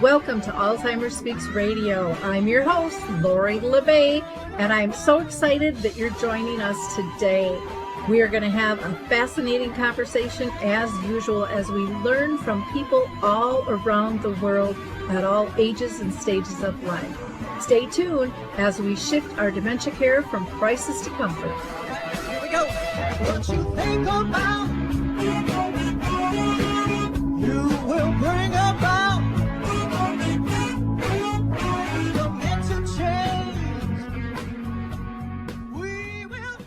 Welcome to Alzheimer Speaks Radio. I'm your host, Lori LeBay, and I'm so excited that you're joining us today. We are going to have a fascinating conversation as usual as we learn from people all around the world at all ages and stages of life. Stay tuned as we shift our dementia care from crisis to comfort. Here we go. What you think about, you will bring about dementia change. We will.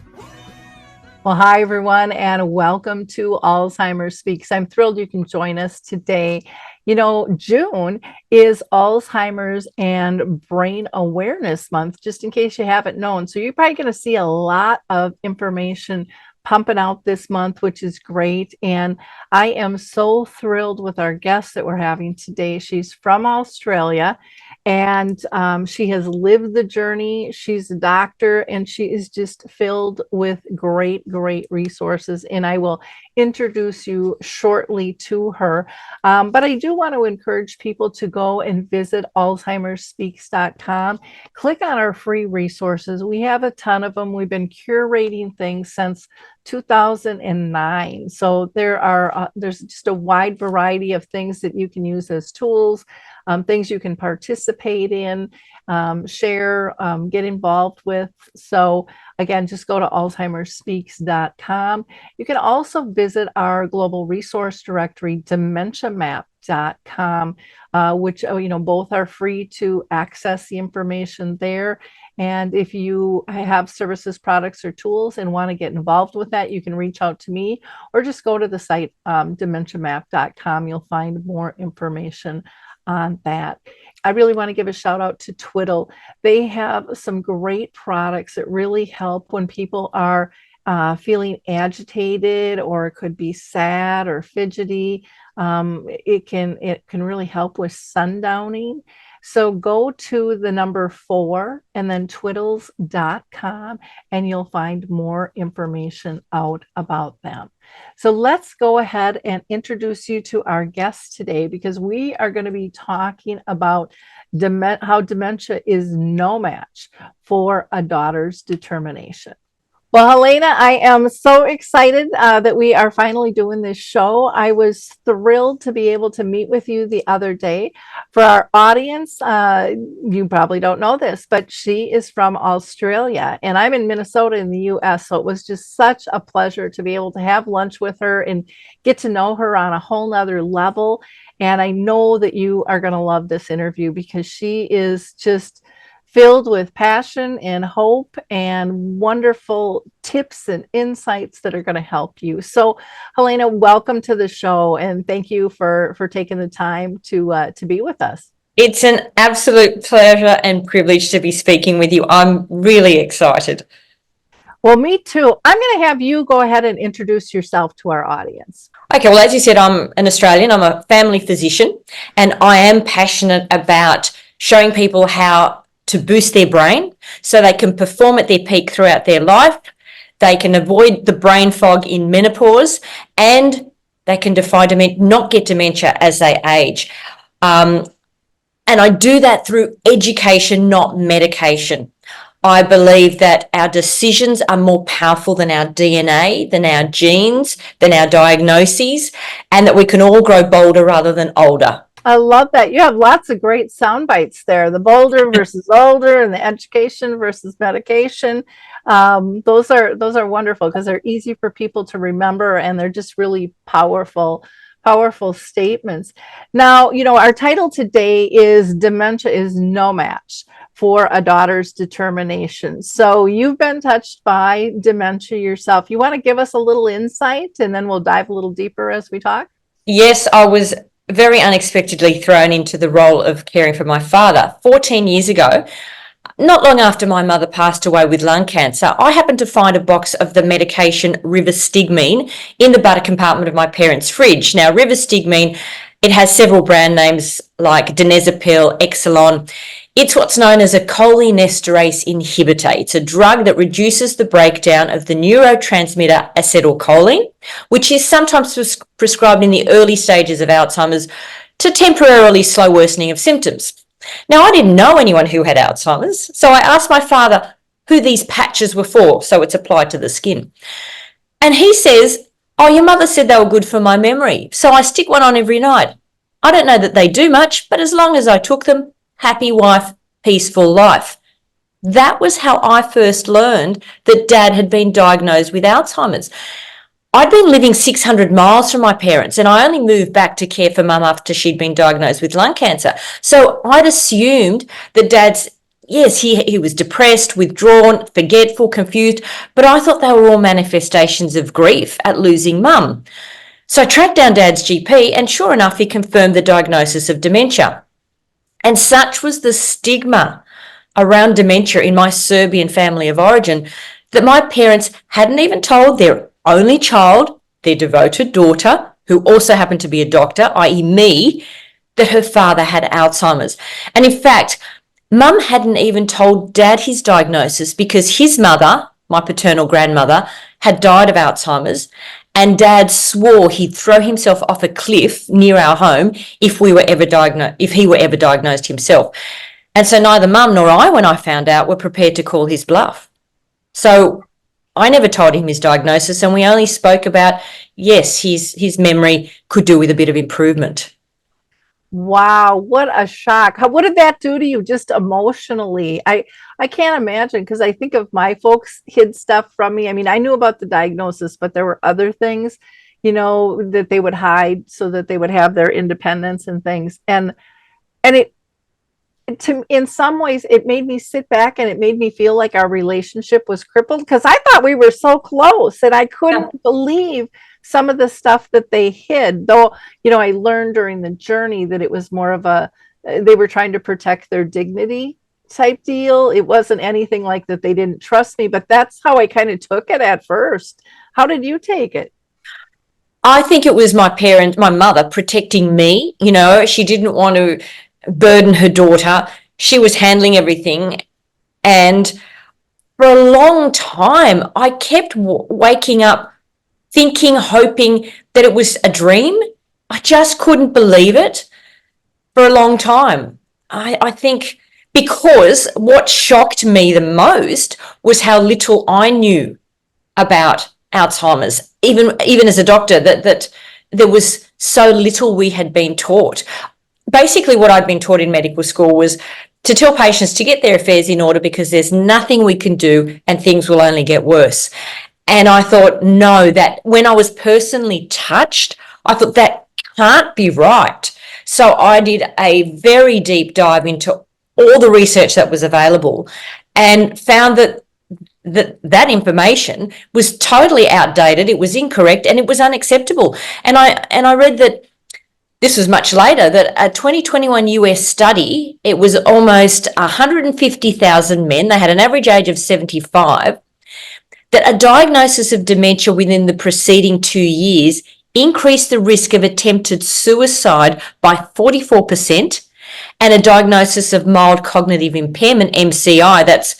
Well, hi, everyone, and welcome to Alzheimer Speaks. I'm thrilled you can join us today. You know, June is Alzheimer's and Brain Awareness Month, just in case you haven't known. So you're probably going to see a lot of information pumping out this month, which is great. And I am so thrilled with our guest that we're having today. She's from Australia, and she has lived the journey. She's a doctor, and she is just filled with great resources. And I will introduce you shortly to her. But I do want to encourage people to go and visit alzheimerspeaks.com. Click on our free resources. We have a ton of them. We've been curating things since 2009. So there's just a wide variety of things that you can use as tools, things you can participate in, share, get involved with. So again, just go to alzheimerspeaks.com. You can also visit our global resource directory, dementiamap.com, which, both are free to access the information there. And if you have services, products, or tools and want to get involved with that, you can reach out to me or just go to the site, dementiamap.com. You'll find more information on that. I really want to give a shout out to Twiddle. They have some great products that really help when people are feeling agitated, or it could be sad or fidgety. It can really help with sundowning. So go to the number 4 and then twiddles.com, and you'll find more information out about them. So let's go ahead and introduce you to our guest today, because we are going to be talking about how dementia is no match for a daughter's determination. Well, Helena, I am so excited that we are finally doing this show. I was thrilled to be able to meet with you the other day. For our audience, you probably don't know this, but she is from Australia, and I'm in Minnesota in the US. So it was just such a pleasure to be able to have lunch with her and get to know her on a whole nother level. And I know that you are going to love this interview, because she is just filled with passion and hope and wonderful tips and insights that are going to help you. So, Helena, welcome to the show, and thank you for taking the time to be with us. It's an absolute pleasure and privilege to be speaking with you. I'm really excited. Well, me too. I'm going to have you go ahead and introduce yourself to our audience. Okay, well, as you said, I'm an Australian. I'm a family physician, and I am passionate about showing people how to boost their brain so they can perform at their peak throughout their life. They can avoid the brain fog in menopause, and they can defy dementia, not get dementia as they age. And I do that through education, not medication. I believe that our decisions are more powerful than our DNA, than our genes, than our diagnoses, and that we can all grow bolder rather than older. I love that. You have lots of great sound bites there. The bolder versus older, and the education versus medication. Those are wonderful, because they're easy for people to remember, and they're just really powerful statements. Now, our title today is Dementia is No Match for a Daughter's Determination. So you've been touched by dementia yourself. You want to give us a little insight, and then we'll dive a little deeper as we talk? Yes, I was very unexpectedly thrown into the role of caring for my father 14 years ago. Not long after my mother passed away with lung cancer, I happened to find a box of the medication rivastigmine in the butter compartment of my parents' fridge. Now, rivastigmine, it has several brand names like Dinazepam, Exelon. It's what's known as a cholinesterase inhibitor. It's a drug that reduces the breakdown of the neurotransmitter acetylcholine, which is sometimes prescribed in the early stages of Alzheimer's to temporarily slow worsening of symptoms. Now, I didn't know anyone who had Alzheimer's, so I asked my father who these patches were for, so it's applied to the skin. And he says, oh, your mother said they were good for my memory, so I stick one on every night. I don't know that they do much, but as long as I took them, happy wife, peaceful life. That was how I first learned that Dad had been diagnosed with Alzheimer's. I'd been living 600 miles from my parents, and I only moved back to care for Mum after she'd been diagnosed with lung cancer. So I'd assumed that Dad's, yes, he was depressed, withdrawn, forgetful, confused, but I thought they were all manifestations of grief at losing Mum. So I tracked down Dad's GP, and sure enough, he confirmed the diagnosis of dementia. And such was the stigma around dementia in my Serbian family of origin that my parents hadn't even told their only child, their devoted daughter, who also happened to be a doctor, i.e. me, that her father had Alzheimer's. And in fact, Mum hadn't even told Dad his diagnosis because his mother, my paternal grandmother, had died of Alzheimer's, and Dad swore he'd throw himself off a cliff near our home if he were ever diagnosed himself. And so neither Mum nor I, when I found out, were prepared to call his bluff. So I never told him his diagnosis, and we only spoke about, yes, his memory could do with a bit of improvement. Wow, what a shock. What did that do to you just emotionally? I can't imagine, because I think of my folks hid stuff from me. I mean, I knew about the diagnosis, but there were other things, that they would hide so that they would have their independence and things. And it in some ways it made me sit back, and it made me feel like our relationship was crippled, because I thought we were so close, and I couldn't believe some of the stuff that they hid. Though, I learned during the journey that it was more of they were trying to protect their dignity type deal. It wasn't anything like that they didn't trust me, but that's how I kind of took it at first. How did you take it? I think it was my mother protecting me. She didn't want to burden her daughter. She was handling everything. And for a long time, I kept waking up thinking, hoping that it was a dream. I just couldn't believe it for a long time. I think because what shocked me the most was how little I knew about Alzheimer's, even as a doctor, that there was so little we had been taught. Basically, what I'd been taught in medical school was to tell patients to get their affairs in order because there's nothing we can do and things will only get worse. And I thought, no, that when I was personally touched, I thought that can't be right. So I did a very deep dive into all the research that was available and found that information was totally outdated, it was incorrect, and it was unacceptable. And I read that this was much later, that a 2021 US study, it was almost 150,000 men, they had an average age of 75, that a diagnosis of dementia within the preceding 2 years increased the risk of attempted suicide by 44%, and a diagnosis of mild cognitive impairment, MCI, that's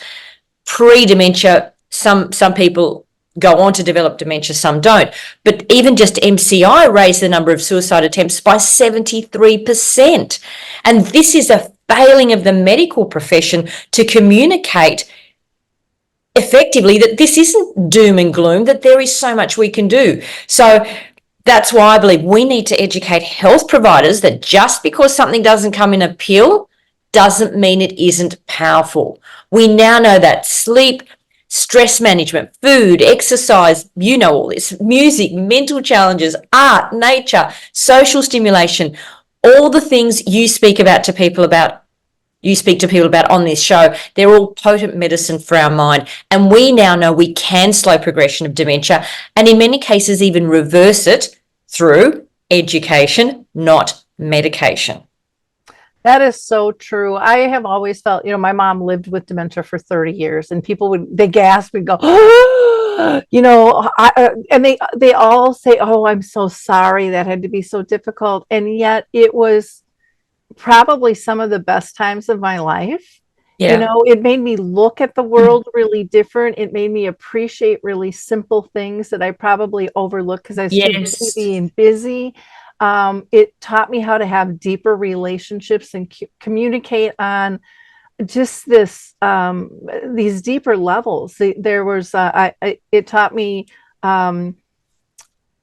pre-dementia. Some people go on to develop dementia, some don't. But even just MCI raised the number of suicide attempts by 73%. And this is a failing of the medical profession to communicate effectively that this isn't doom and gloom, that there is so much we can do. So that's why I believe we need to educate health providers that just because something doesn't come in a pill doesn't mean it isn't powerful. We now know that sleep, stress management, food, exercise, all this, music, mental challenges, art, nature, social stimulation, all the things you speak to people about on this show, they're all potent medicine for our mind. And we now know we can slow progression of dementia and in many cases even reverse it through education, not medication. That is so true. I have always felt, my mom lived with dementia for 30 years, and they gasp and go, and they all say, oh, I'm so sorry that had to be so difficult. And yet it was probably some of the best times of my life. Yeah. It made me look at the world really different. It made me appreciate really simple things that I probably overlooked because I was too busy being busy. it taught me how to have deeper relationships and communicate on just these deeper levels. There was it taught me um,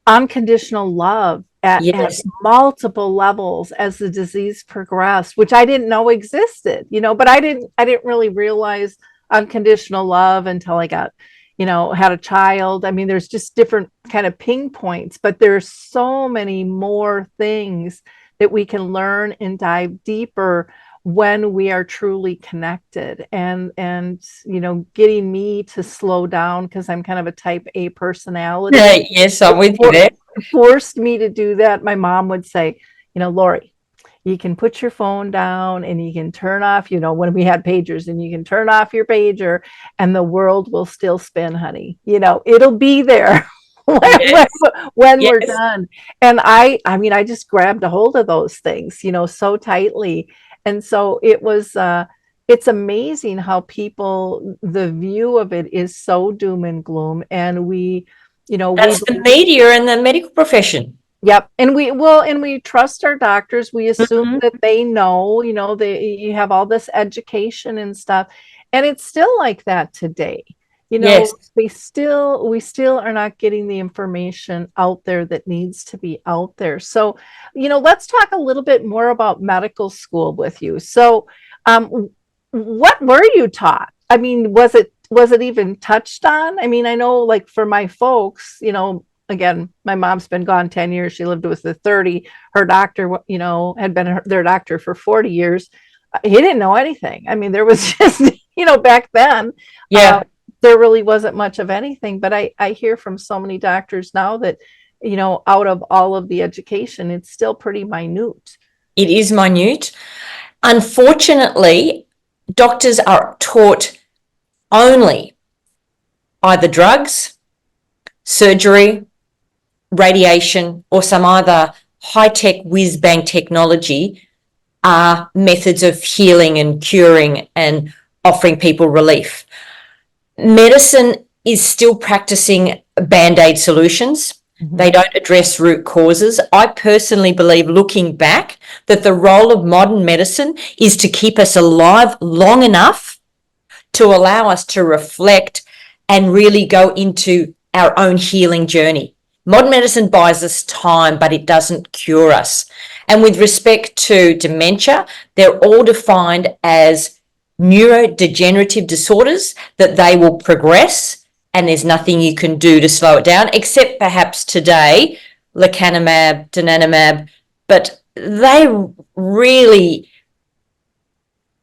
unconditional love at Yes. multiple levels as the disease progressed, which I didn't know existed, but I didn't really realize unconditional love until I got, had a child. I mean, there's just different kind of ping points, but there's so many more things that we can learn and dive deeper when we are truly connected. And getting me to slow down, because I'm kind of a type A personality, Yes, I'm with you there. forced me to do that. My mom would say, Lori, you can put your phone down and you can turn off, when we had pagers, and you can turn off your pager and the world will still spin, honey. It'll be there when, when, Yes. when we're Yes. done. And I just grabbed a hold of those things, so tightly. And so it's amazing how the view of it is so doom and gloom. And we That's the media and the medical profession. Yep. And we trust our doctors. We assume Mhm. that they know, you have all this education and stuff. And it's still like that today. Yes. We still are not getting the information out there that needs to be out there. So, let's talk a little bit more about medical school with you. So, what were you taught? I mean, was it even touched on? I mean, I know, like, for my folks, again, my mom's been gone 10 years. She lived with the 30. Her doctor, had been their doctor for 40 years. He didn't know anything. I mean, there was just, back then, uh, Yeah. there really wasn't much of anything. But I hear from so many doctors now that, out of all of the education, it's still pretty minute. It is minute. Unfortunately, doctors are taught only either drugs, surgery, radiation, or some other high-tech whiz-bang technology are methods of healing and curing and offering people relief. Medicine is still practicing band-aid solutions. They don't address root causes. I personally believe, looking back, that the role of modern medicine is to keep us alive long enough to allow us to reflect and really go into our own healing journey. Modern medicine buys us time, but it doesn't cure us. And with respect to dementia, they're all defined as neurodegenerative disorders that they will progress, and there's nothing you can do to slow it down, except perhaps today, lecanemab, donanemab, but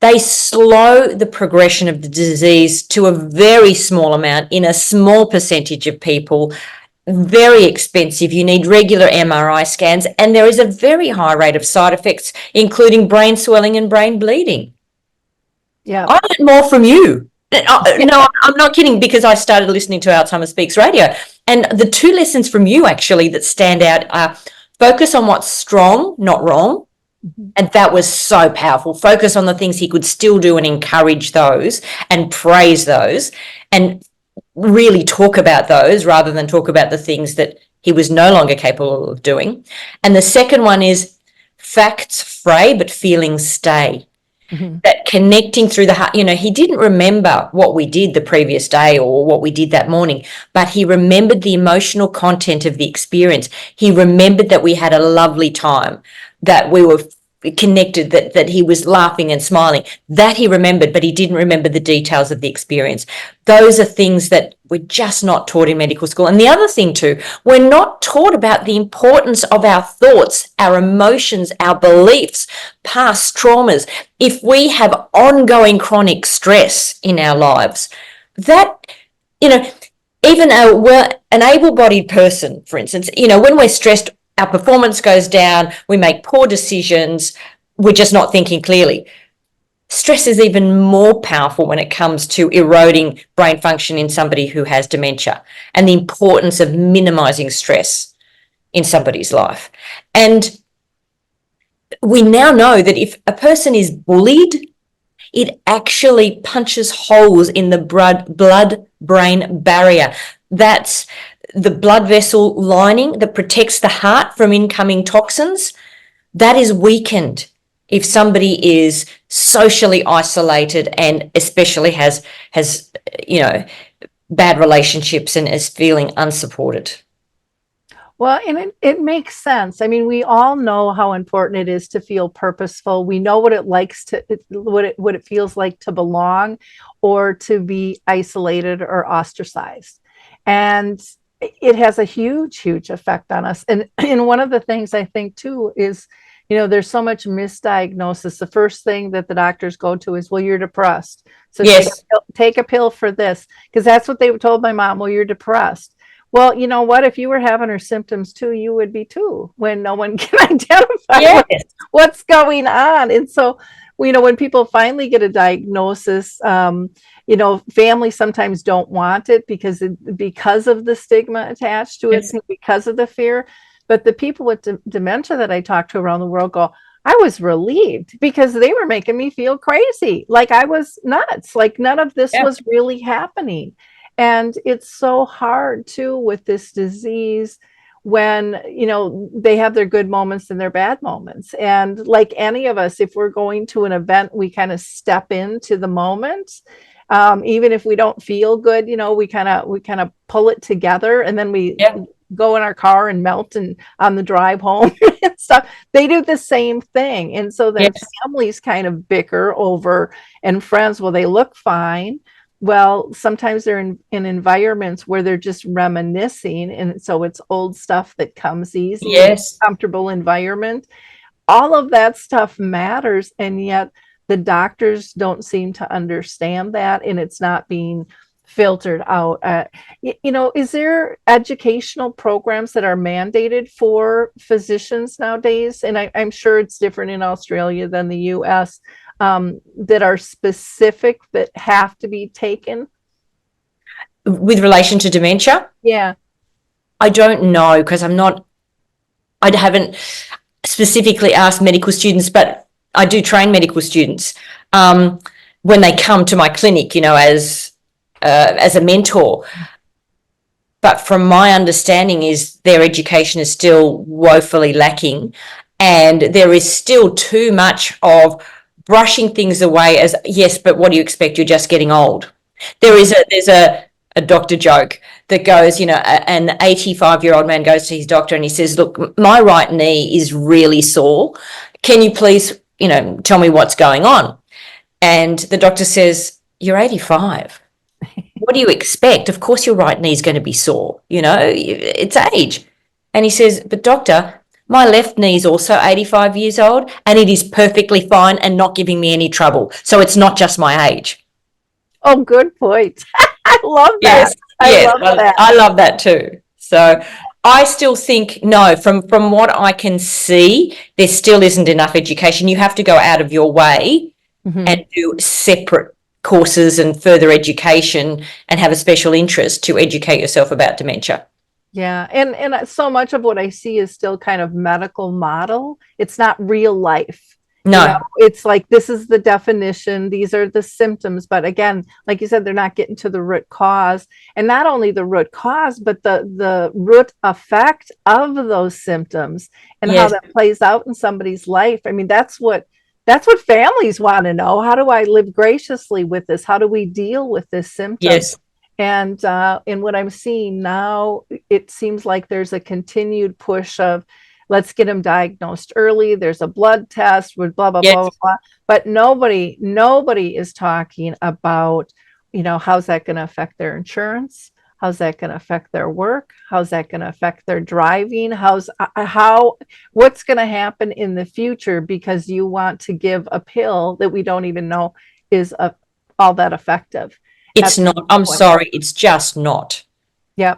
they slow the progression of the disease to a very small amount in a small percentage of people. Very expensive. You need regular MRI scans, and there is a very high rate of side effects, including brain swelling and brain bleeding. Yeah. I learned more from you. No, I'm not kidding, because I started listening to Alzheimer Speaks Radio. And the two lessons from you actually that stand out are focus on what's strong, not wrong. And that was so powerful. Focus on the things he could still do and encourage those and praise those and really talk about those rather than talk about the things that he was no longer capable of doing. And the second one is facts fray, but feelings stay. Mhm. That connecting through the heart, he didn't remember what we did the previous day or what we did that morning, but he remembered the emotional content of the experience. He remembered that we had a lovely time, that we were connected, that he was laughing and smiling. That he remembered, but he didn't remember the details of the experience. Those are things that we're just not taught in medical school. And the other thing too, we're not taught about the importance of our thoughts, our emotions, our beliefs, past traumas. If we have ongoing chronic stress in our lives, that, even an able-bodied person, for instance, when we're stressed, our performance goes down, we make poor decisions, we're just not thinking clearly. Stress is even more powerful when it comes to eroding brain function in somebody who has dementia, and the importance of minimizing stress in somebody's life. And we now know that if a person is bullied, it actually punches holes in the blood-brain barrier. That's the blood vessel lining that protects the heart from incoming toxins, that is weakened if somebody is socially isolated and especially has bad relationships and is feeling unsupported. Well, and it makes sense. I mean, we all know how important it is to feel purposeful. We know what it likes to what it feels like to belong or to be isolated or ostracized. And it has a huge, huge effect on us. And one of the things I think too is, there's so much misdiagnosis. The first thing that the doctors go to is, well, you're depressed. So Yes. take a pill for this, because that's what they told my mom. Well, you're depressed. Well, you know what? If you were having her symptoms too, you would be too, when no one can identify Yes. what's going on. And so, when people finally get a diagnosis, families sometimes don't want it because of the stigma attached to it, Yes. because of the fear. But the people with dementia that I talk to around the world go, I was relieved because they were making me feel crazy. Like I was nuts. Like none of this was really happening. And it's so hard too with this disease when, they have their good moments and their bad moments. And like any of us, if we're going to an event, we kind of step into the moment. Even if we don't feel good, we kind of pull it together, and then we go in our car and melt and on the drive home and stuff. They do the same thing. And so then families kind of bicker over, and friends, well, they look fine. Well, sometimes they're in environments where they're just reminiscing. And so it's old stuff that comes easy. Yes. Comfortable environment. All of that stuff matters. And yet the doctors don't seem to understand that. And it's not being filtered out. Is there educational programs that are mandated for physicians nowadays? And I'm sure it's different in Australia than the US, that are specific, that have to be taken? With relation to dementia? Yeah. I don't know, because I haven't specifically asked medical students, but I do train medical students when they come to my clinic, as a mentor. But from my understanding is their education is still woefully lacking, and there is still too much of brushing things away as, yes, but what do you expect? You're just getting old. There's a doctor joke that goes, an 85-year-old man goes to his doctor and he says, look, my right knee is really sore. Can you please, tell me what's going on? And the doctor says, you're 85. What do you expect? Of course your right knee is going to be sore. It's age. And he says, but doctor, my left knee is also 85 years old and it is perfectly fine and not giving me any trouble. So it's not just my age. Oh, good point. I love that. I love that too. So I still think, no, from what I can see, there still isn't enough education. You have to go out of your way and do separate courses and further education and have a special interest to educate yourself about dementia. Yeah. And so much of what I see is still kind of medical model. It's not real life. No. It's like, this is the definition. These are the symptoms. But again, like you said, they're not getting to the root cause. And not only the root cause, but the root effect of those symptoms and how that plays out in somebody's life. I mean, that's what families want to know. How do I live graciously with this? How do we deal with this symptom? Yes. And in what I'm seeing now, it seems like there's a continued push of, let's get them diagnosed early. There's a blood test with blah, blah, blah, blah, blah. But nobody is talking about, how's that going to affect their insurance? How's that going to affect their work? How's that going to affect their driving? What's going to happen in the future because you want to give a pill that we don't even know is all that effective? It's not. I'm sorry. It's just not. Yeah.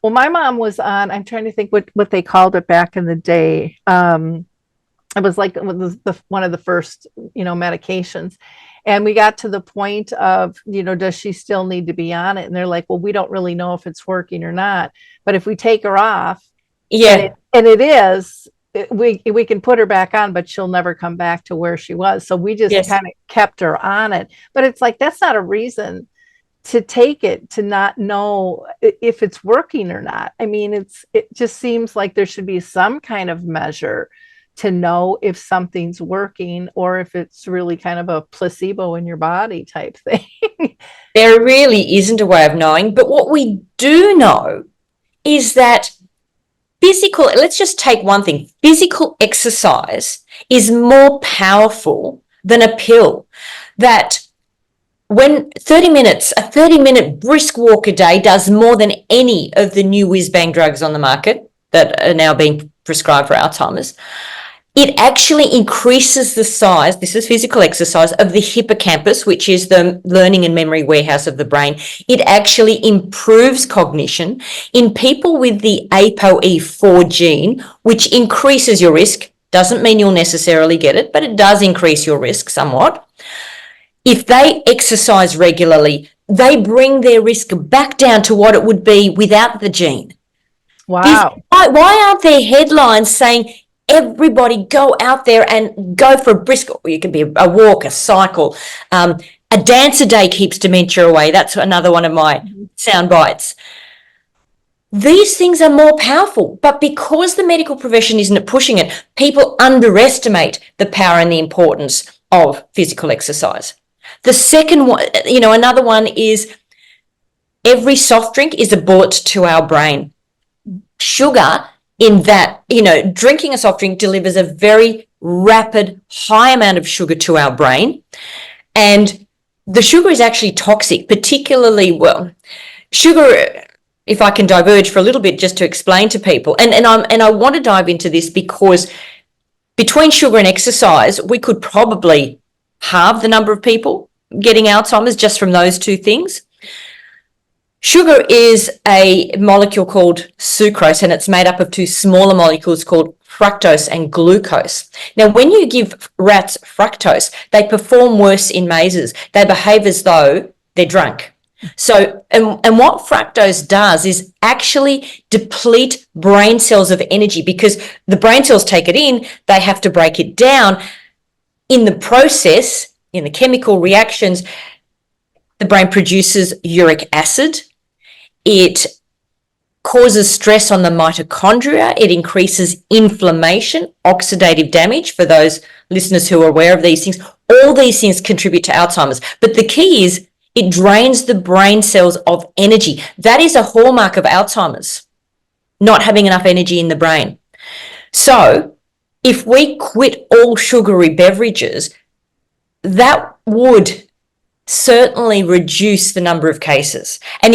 Well, my mom was on, I'm trying to think what they called it back in the day. It was like one of the first, medications. And we got to the point of, does she still need to be on it? And they're like, well, we don't really know if it's working or not. But if we take her off, and it is, we can put her back on, but she'll never come back to where she was. So we just kind of kept her on it. But it's like, that's not a reason to take it, to not know if it's working or not. I mean, it just seems like there should be some kind of measure to know if something's working or if it's really kind of a placebo in your body type thing. There really isn't a way of knowing, but what we do know is that let's just take one thing, physical exercise is more powerful than a pill. That when 30 minutes, a 30-minute brisk walk a day does more than any of the new whiz-bang drugs on the market that are now being prescribed for Alzheimer's. It actually increases the size, this is physical exercise, of the hippocampus, which is the learning and memory warehouse of the brain. It actually improves cognition in people with the ApoE4 gene, which increases your risk. Doesn't mean you'll necessarily get it, but it does increase your risk somewhat. If they exercise regularly, they bring their risk back down to what it would be without the gene. Wow. Why aren't there headlines saying everybody go out there and go for a brisk, you can be a walk, a cycle, a dance a day keeps dementia away. That's another one of my sound bites. These things are more powerful, but because the medical profession isn't pushing it, people underestimate the power and the importance of physical exercise. The second one, another one is every soft drink is a bullet to our brain. Sugar, in that, drinking a soft drink delivers a very rapid, high amount of sugar to our brain. And the sugar is actually toxic, particularly, sugar, if I can diverge for a little bit just to explain to people, and I want to dive into this because between sugar and exercise, we could probably halve the number of people getting Alzheimer's just from those two things. Sugar is a molecule called sucrose, and it's made up of two smaller molecules called fructose and glucose. Now, when you give rats fructose, they perform worse in mazes. They behave as though they're drunk. So, and what fructose does is actually deplete brain cells of energy, because the brain cells take it in, they have to break it down. In the process, in the chemical reactions, the brain produces uric acid. It causes stress on the mitochondria. It increases inflammation, oxidative damage, for those listeners who are aware of these things. All these things contribute to Alzheimer's. But the key is it drains the brain cells of energy. That is a hallmark of Alzheimer's, not having enough energy in the brain. So if we quit all sugary beverages, that would certainly reduce the number of cases. And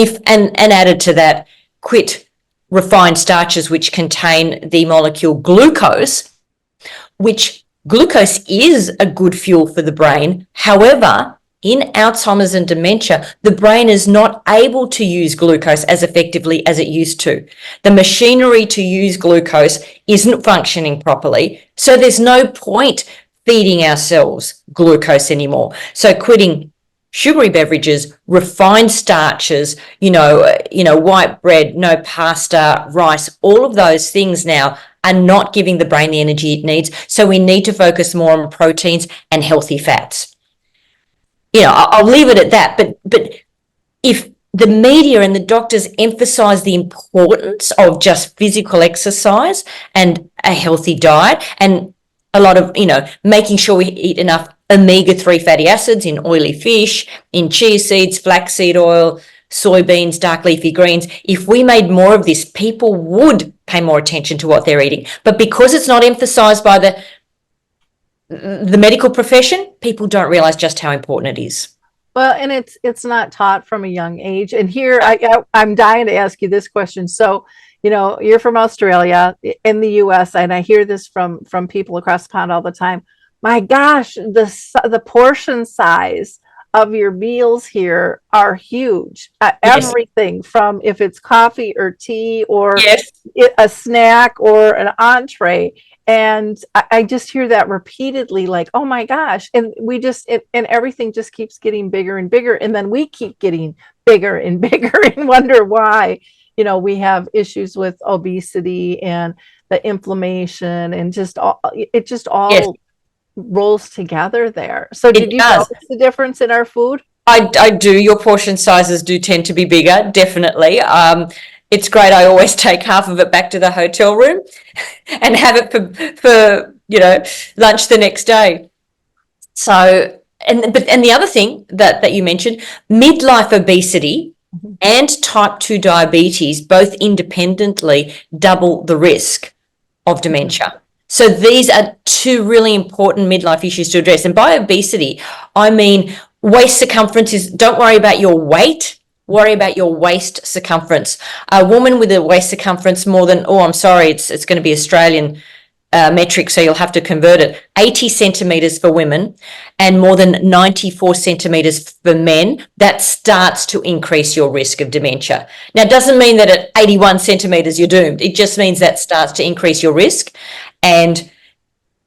added to that, quit refined starches which contain the molecule glucose, which glucose is a good fuel for the brain. However, in Alzheimer's and dementia, the brain is not able to use glucose as effectively as it used to. The machinery to use glucose isn't functioning properly, so there's no point feeding ourselves glucose anymore. So quitting sugary beverages, refined starches, white bread, no pasta, rice, all of those things now are not giving the brain the energy it needs. So we need to focus more on proteins and healthy fats. I'll leave it at that. But if the media and the doctors emphasize the importance of just physical exercise and a healthy diet, and a lot of, making sure we eat enough omega-3 fatty acids in oily fish, in chia seeds, flaxseed oil, soybeans, dark leafy greens. If we made more of this, people would pay more attention to what they're eating. But because it's not emphasized by the medical profession, people don't realize just how important it is. Well, and it's not taught from a young age. And here I'm dying to ask you this question. So, you're from Australia, in the US, and I hear this from people across the pond all the time. My gosh, the portion size of your meals here are huge. Yes. Everything from if it's coffee or tea or Yes. a snack or an entree. And I just hear that repeatedly, like, oh my gosh. And and everything just keeps getting bigger and bigger. And then we keep getting bigger and bigger and wonder why, we have issues with obesity and the inflammation and it just all Yes. rolls together there. So did It you does. notice the difference in our food? I do. Your portion sizes do tend to be bigger, definitely. It's great. I always take half of it back to the hotel room and have it for lunch the next day. So, and the other thing that you mentioned, midlife obesity and type 2 diabetes both independently double the risk of dementia. So these are two really important midlife issues to address. And by obesity, I mean waist circumference is, don't worry about your weight, worry about your waist circumference. A woman with a waist circumference more than, it's going to be Australian metric, so you'll have to convert it, 80 centimetres for women and more than 94 centimetres for men, that starts to increase your risk of dementia. Now, it doesn't mean that at 81 centimetres you're doomed. It just means that starts to increase your risk, and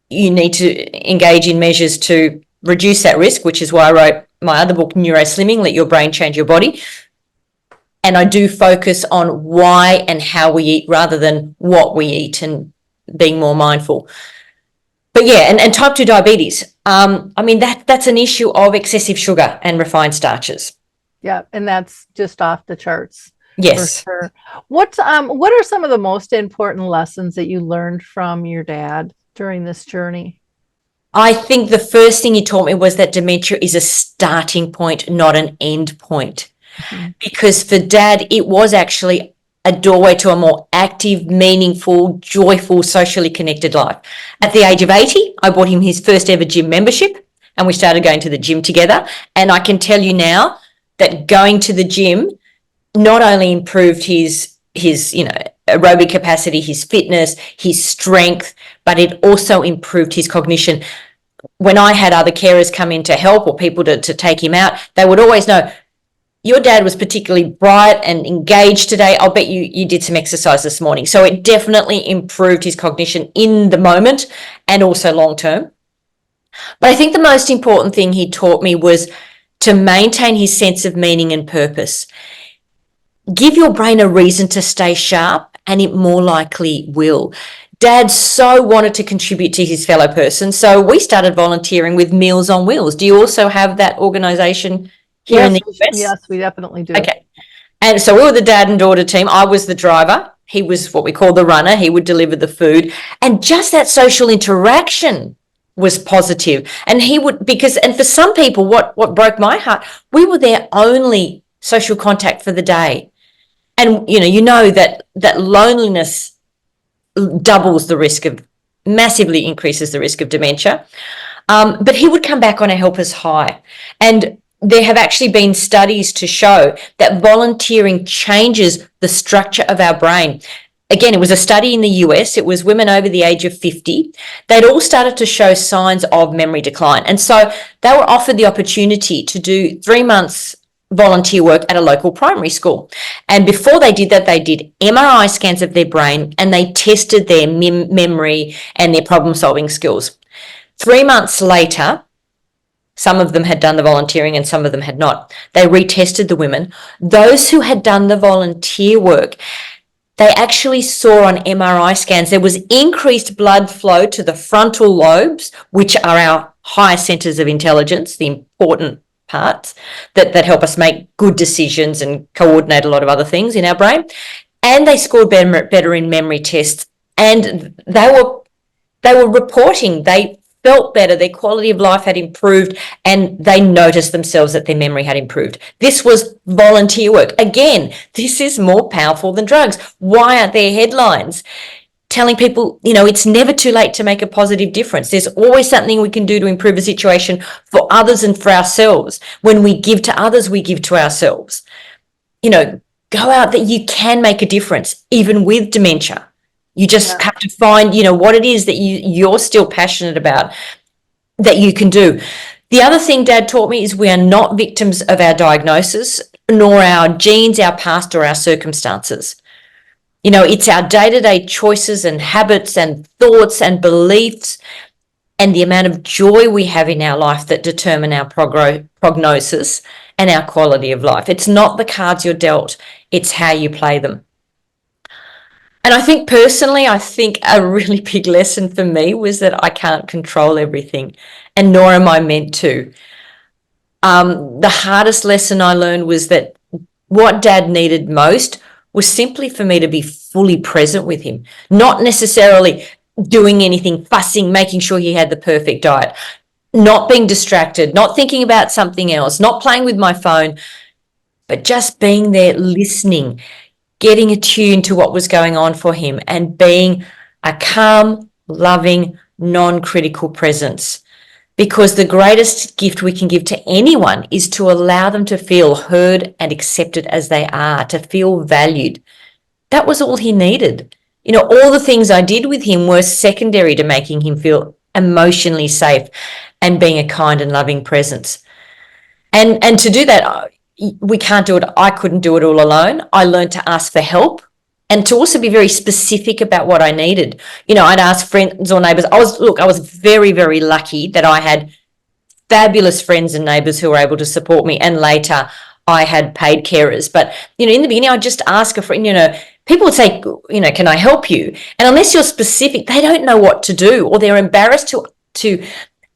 you need to engage in measures to reduce that risk, which is why I wrote my other book, Neuroslimming, Let Your Brain Change Your Body. And I do focus on why and how we eat rather than what we eat, and being more mindful. But yeah, and type 2 diabetes, that's an issue of excessive sugar and refined starches. Yeah, and that's just off the charts. Yes. For sure. What are some of the most important lessons that you learned from your dad during this journey? I think the first thing he taught me was that dementia is a starting point, not an end point. Mm-hmm. Because for Dad, it was actually a doorway to a more active, meaningful, joyful, socially connected life. At the age of 80, I bought him his first ever gym membership, and we started going to the gym together. And I can tell you now that going to the gym not only improved his aerobic capacity, his fitness, his strength, but it also improved his cognition. When I had other carers come in to help or people to take him out, they would always know, your dad was particularly bright and engaged today. I'll bet you did some exercise this morning. So it definitely improved his cognition in the moment and also long term. But I think the most important thing he taught me was to maintain his sense of meaning and purpose. Give your brain a reason to stay sharp, and it more likely will. Dad so wanted to contribute to his fellow person, so we started volunteering with Meals on Wheels. Do you also have that organisation here in the US? Yes, we definitely do. Okay. And so we were the dad and daughter team. I was the driver. He was what we call the runner. He would deliver the food. And just that social interaction was positive. And and for some people, what broke my heart, we were their only social contact for the day. And, you know that loneliness massively increases the risk of dementia. But he would come back on a helper's high. And there have actually been studies to show that volunteering changes the structure of our brain. Again, it was a study in the US. It was women over the age of 50. They'd all started to show signs of memory decline. And so they were offered the opportunity to do 3 months volunteer work at a local primary school. And before they did that, they did MRI scans of their brain, and they tested their memory and their problem-solving skills. 3 months later, some of them had done the volunteering and some of them had not. They retested the women. Those who had done the volunteer work, they actually saw on MRI scans there was increased blood flow to the frontal lobes, which are our higher centres of intelligence, the important parts that help us make good decisions and coordinate a lot of other things in our brain. And they scored better in memory tests. And they were reporting they felt better, their quality of life had improved, and they noticed themselves that their memory had improved. This was volunteer work. Again, this is more powerful than drugs. Why aren't there headlines telling people, it's never too late to make a positive difference? There's always something we can do to improve a situation for others and for ourselves. When we give to others, we give to ourselves. Go out that you can make a difference, even with dementia. You just have to find, what it is that you're still passionate about that you can do. The other thing Dad taught me is we are not victims of our diagnosis, nor our genes, our past, or our circumstances. It's our day-to-day choices and habits and thoughts and beliefs and the amount of joy we have in our life that determine our prognosis and our quality of life. It's not the cards you're dealt, it's how you play them. And I think personally, a really big lesson for me was that I can't control everything, and nor am I meant to. The hardest lesson I learned was that what Dad needed most was simply for me to be fully present with him, not necessarily doing anything, fussing, making sure he had the perfect diet, not being distracted, not thinking about something else, not playing with my phone, but just being there, listening, getting attuned to what was going on for him, and being a calm, loving, non-critical presence. Because the greatest gift we can give to anyone is to allow them to feel heard and accepted as they are, to feel valued. That was all he needed. All the things I did with him were secondary to making him feel emotionally safe and being a kind and loving presence. And to do that, we can't do it. I couldn't do it all alone. I learned to ask for help and to also be very specific about what I needed. I'd ask friends or neighbours. I was very, very lucky that I had fabulous friends and neighbours who were able to support me. And later I had paid carers. But, in the beginning, I'd just ask a friend, people would say, can I help you? And unless you're specific, they don't know what to do, or they're embarrassed to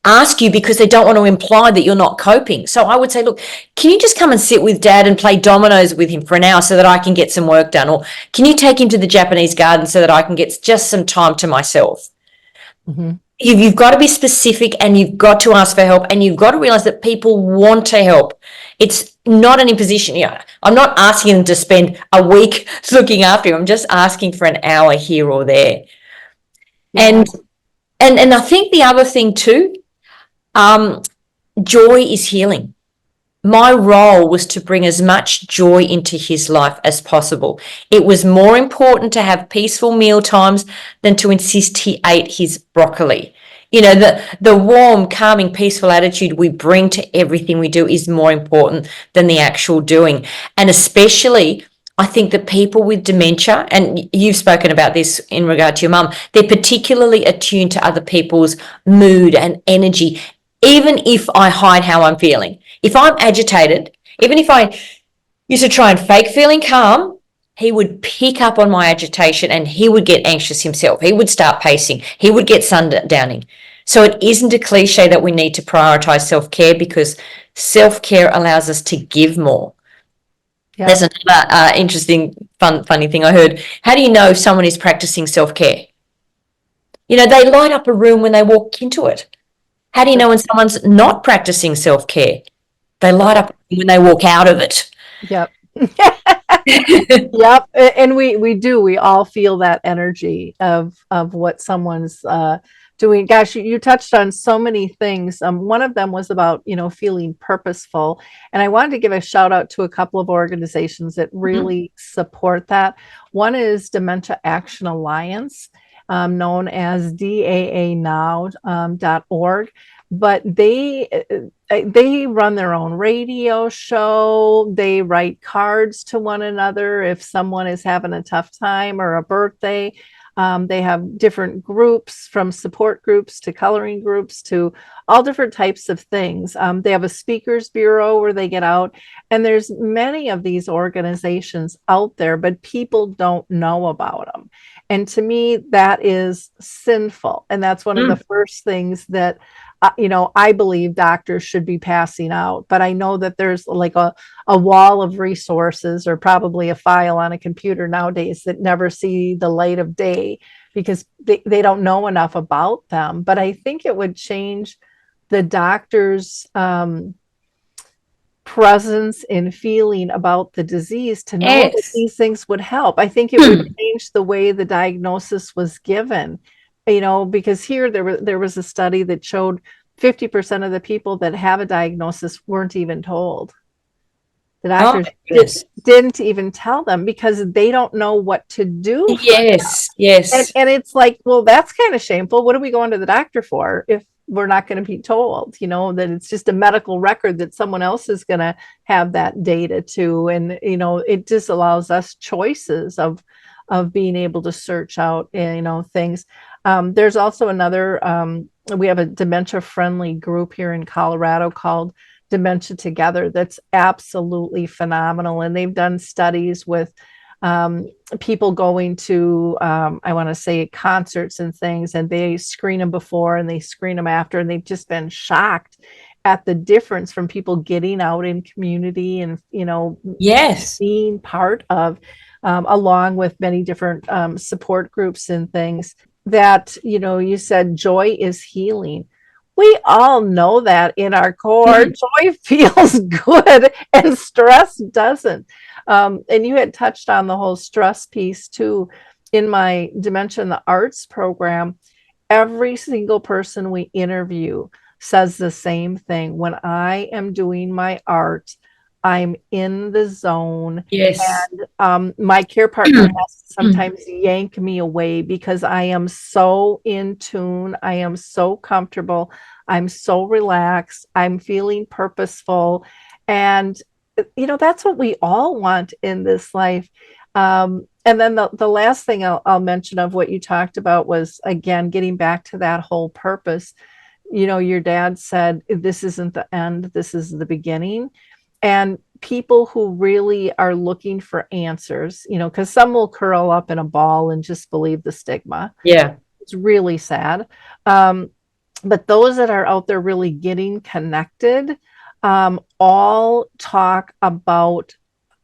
ask you because they don't want to imply that you're not coping. So I would say, look, can you just come and sit with Dad and play dominoes with him for an hour so that I can get some work done? Or can you take him to the Japanese garden so that I can get just some time to myself? Mm-hmm. You've got to be specific, and you've got to ask for help, and you've got to realize that people want to help. It's not an imposition. I'm not asking them to spend a week looking after you. I'm just asking for an hour here or there. Yeah. And I think the other thing too, joy is healing. My role was to bring as much joy into his life as possible. It was more important to have peaceful meal times than to insist he ate his broccoli. The warm, calming, peaceful attitude we bring to everything we do is more important than the actual doing. And especially, I think that people with dementia, and you've spoken about this in regard to your mum, they're particularly attuned to other people's mood and energy, even if I hide how I'm feeling. If I'm agitated, even if I used to try and fake feeling calm, he would pick up on my agitation and he would get anxious himself. He would start pacing. He would get sundowning. So it isn't a cliche that we need to prioritize self-care, because self-care allows us to give more. Yeah. There's another interesting, funny thing I heard. How do you know if someone is practicing self-care? They light up a room when they walk into it. How do you know when someone's not practicing self-care? They light up when they walk out of it. Yep. Yep. And we all feel that energy of what someone's doing. Gosh, you touched on so many things. One of them was about, feeling purposeful. And I wanted to give a shout out to a couple of organizations that really support that. One is Dementia Action Alliance, known as daanow.org. But they run their own radio show. They write cards to one another if someone is having a tough time or a birthday. They have different groups, from support groups to coloring groups to all different types of things. They have a speakers bureau where they get out, and there's many of these organizations out there, but people don't know about them. And to me, that is sinful. And that's one of the first things that I believe doctors should be passing out. But I know that there's like a wall of resources, or probably a file on a computer nowadays, that never see the light of day because they don't know enough about them. But I think it would change the doctor's presence and feeling about the disease to know that these things would help. I think it would change the way the diagnosis was given. Because here there was a study that showed 50% of the people that have a diagnosis weren't even told. The doctors didn't even tell them because they don't know what to do. Yes. And it's like, well, that's kind of shameful. What are we going to the doctor for if we're not going to be told, that it's just a medical record that someone else is going to have that data to. And, it just allows us choices of being able to search out, things. There's also another, we have a dementia-friendly group here in Colorado called Dementia Together that's absolutely phenomenal. And they've done studies with people going to, I want to say, concerts and things, and they screen them before and they screen them after, and they've just been shocked at the difference from people getting out in community and, Yes. being part of, along with many different support groups and things that, you said joy is healing. We all know that in our core, Mm. joy feels good and stress doesn't. And you had touched on the whole stress piece too. In my Dementia in the Arts program, every single person we interview says the same thing. When I am doing my art, I'm in the zone. Yes. My care partner has to sometimes yank me away because I am so in tune. I am so comfortable. I'm so relaxed. I'm feeling purposeful. And, that's what we all want in this life. And then the last thing I'll mention of what you talked about was, again, getting back to that whole purpose. Your dad said, this isn't the end, this is the beginning. And people who really are looking for answers, because some will curl up in a ball and just believe the stigma. Yeah. It's really sad. Um, but those that are out there really getting connected, all talk about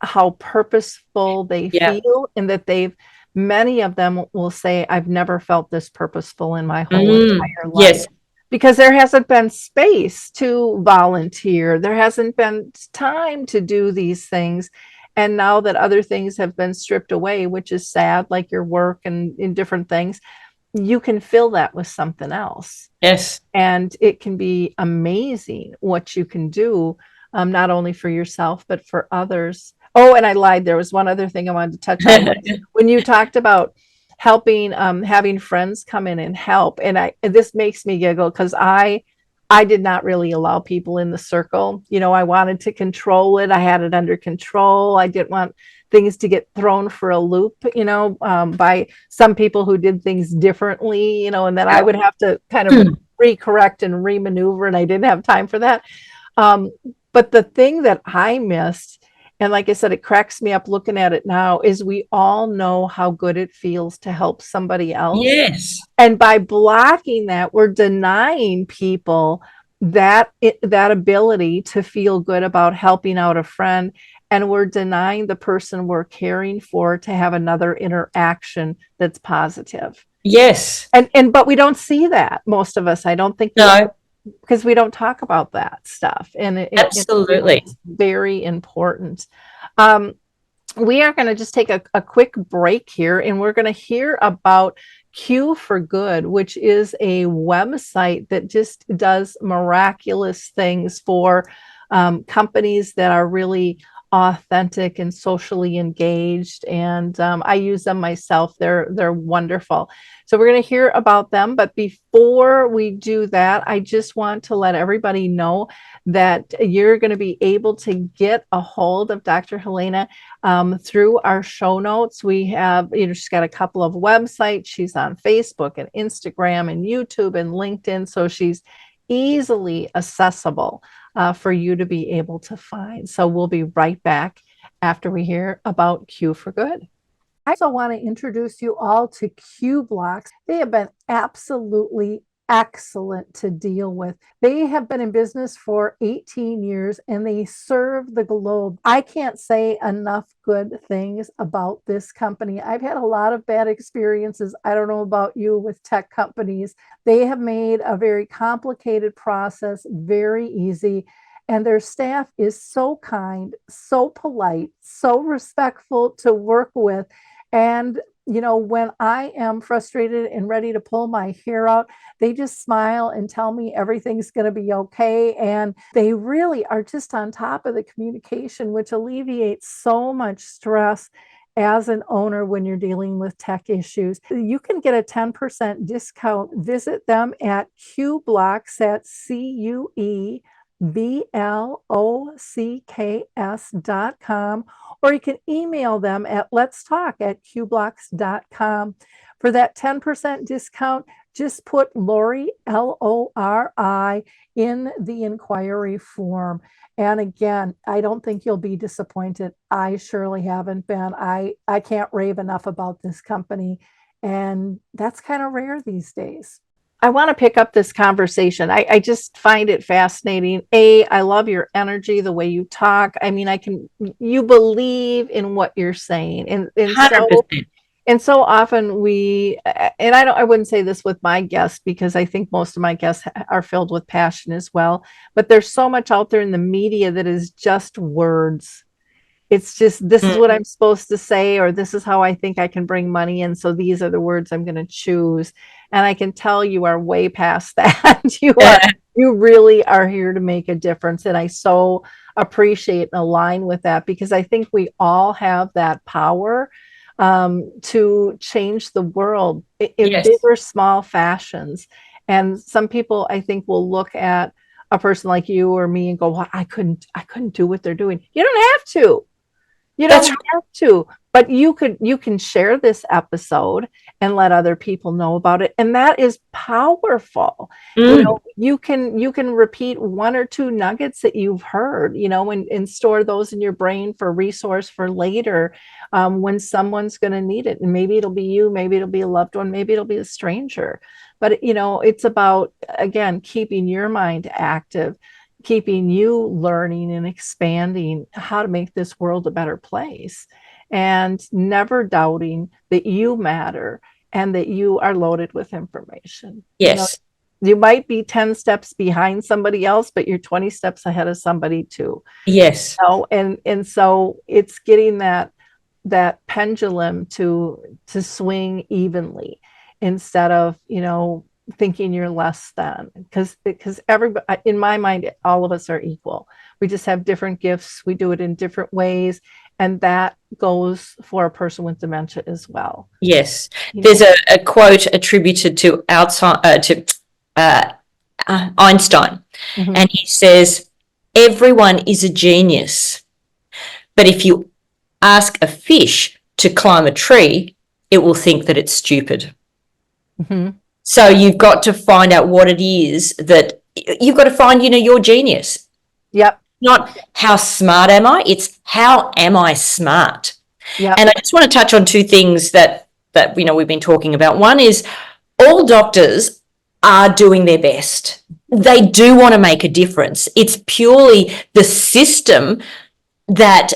how purposeful they Yeah. feel, and that many of them will say, I've never felt this purposeful in my whole Mm. entire life, Yes. because there hasn't been space to volunteer. There hasn't been time to do these things. And now that other things have been stripped away, which is sad, like your work and in different things, you can fill that with something else. Yes. And it can be amazing what you can do, not only for yourself, but for others. Oh, and I lied. There was one other thing I wanted to touch on. When you talked about helping, having friends come in and help, and this makes me giggle because I did not really allow people in the circle. I wanted to control it. I had it under control. I didn't want things to get thrown for a loop, by some people who did things differently, and then I would have to kind of recorrect and remaneuver, and I didn't have time for that. Um, but the thing that I missed, and like I said, it cracks me up looking at it now, is we all know how good it feels to help somebody else. Yes. And by blocking that, we're denying people that ability to feel good about helping out a friend, and we're denying the person we're caring for to have another interaction that's positive. Yes. And but we don't see that, most of us. I don't think we, No, because we don't talk about that stuff, and it really absolutely. is very important. Um, we are going to just take a quick break here, and we're going to hear about Q for Good, which is a website that just does miraculous things for companies that are really authentic and socially engaged. And I use them myself. They're wonderful. So we're going to hear about them. But before we do that, I just want to let everybody know that you're going to be able to get a hold of Dr. Helena through our show notes. We have, she's got a couple of websites. She's on Facebook and Instagram and YouTube and LinkedIn. So she's easily accessible for you to be able to find. So we'll be right back after we hear about Q for Good. I also want to introduce you all to Q Blocks. They have been absolutely excellent to deal with. They have been in business for 18 years and they serve the globe. I can't say enough good things about this company. I've had a lot of bad experiences. I don't know about you with tech companies. They have made a very complicated process very easy. And their staff is so kind, so polite, so respectful to work with. And, when I am frustrated and ready to pull my hair out, they just smile and tell me everything's going to be okay. And they really are just on top of the communication, which alleviates so much stress as an owner when you're dealing with tech issues. You can get a 10% discount. Visit them at QBlocks, at QBlocks.com, or you can email them at letstalk@qblocks.com. For that 10% discount, just put Lori, Lori, in the inquiry form. And again, I don't think you'll be disappointed. I surely haven't been. I can't rave enough about this company. And that's kind of rare these days. I want to pick up this conversation. I just find it fascinating. I love your energy, the way you talk. I mean, you believe in what you're saying. And 100%. and so often and I wouldn't say this with my guests because I think most of my guests are filled with passion as well, but there's so much out there in the media that is just words. It's just, this is Mm, what I'm supposed to say, or this is how I think I can bring money in. So these are the words I'm going to choose. And I can tell you are way past that. yeah. You really are here to make a difference. And I so appreciate and align with that because I think we all have that power to change the world in big Yes. or small fashions. And some people, I think, will look at a person like you or me and go, well, I couldn't do what they're doing. You don't have to. You That's don't have to, but you can share this episode and let other people know about it. And that is powerful. You mm, know, you can repeat one or two nuggets that you've heard, you know, and store those in your brain for resource for later when someone's going to need it. And maybe it'll be you, maybe it'll be a loved one, maybe it'll be a stranger. But you know, it's about again keeping your mind active, keeping you learning and expanding how to make this world a better place, and never doubting that you matter and that you are loaded with information. You know, yes. you might be 10 steps behind somebody else, but you're 20 steps ahead of somebody too. Yes. You know, and so it's getting that pendulum to swing evenly instead of, you know, thinking you're less than, because everybody, in my mind, all of us are equal. We just have different gifts, we do it in different ways, and that goes for a person with dementia as well. Yes. You There's know. a quote attributed to uh, Einstein, Mhm. and he says, "Everyone is a genius, but if you ask a fish to climb a tree, it will think that it's stupid." Mhm. So you've got to find out what it is that you've got to find, your genius. Yep. Not how smart am I, it's how am I smart? Yep. And I just want to touch on two things that we've been talking about. One is all doctors are doing their best. They do want to make a difference. It's purely the system that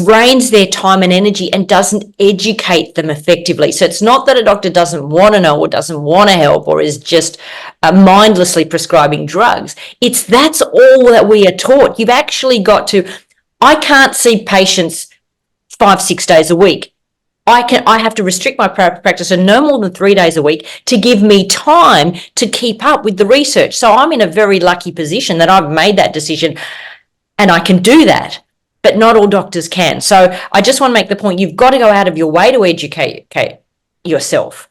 drains their time and energy and doesn't educate them effectively. So it's not that a doctor doesn't want to know or doesn't want to help or is just mindlessly prescribing drugs. It's that's all that we are taught. You've actually got to, I can't see patients 5-6 days a week. I have to restrict my practice to no more than 3 days a week to give me time to keep up with the research. So I'm in a very lucky position that I've made that decision and I can do that, but not all doctors can. So I just want to make the point, you've got to go out of your way to educate yourself.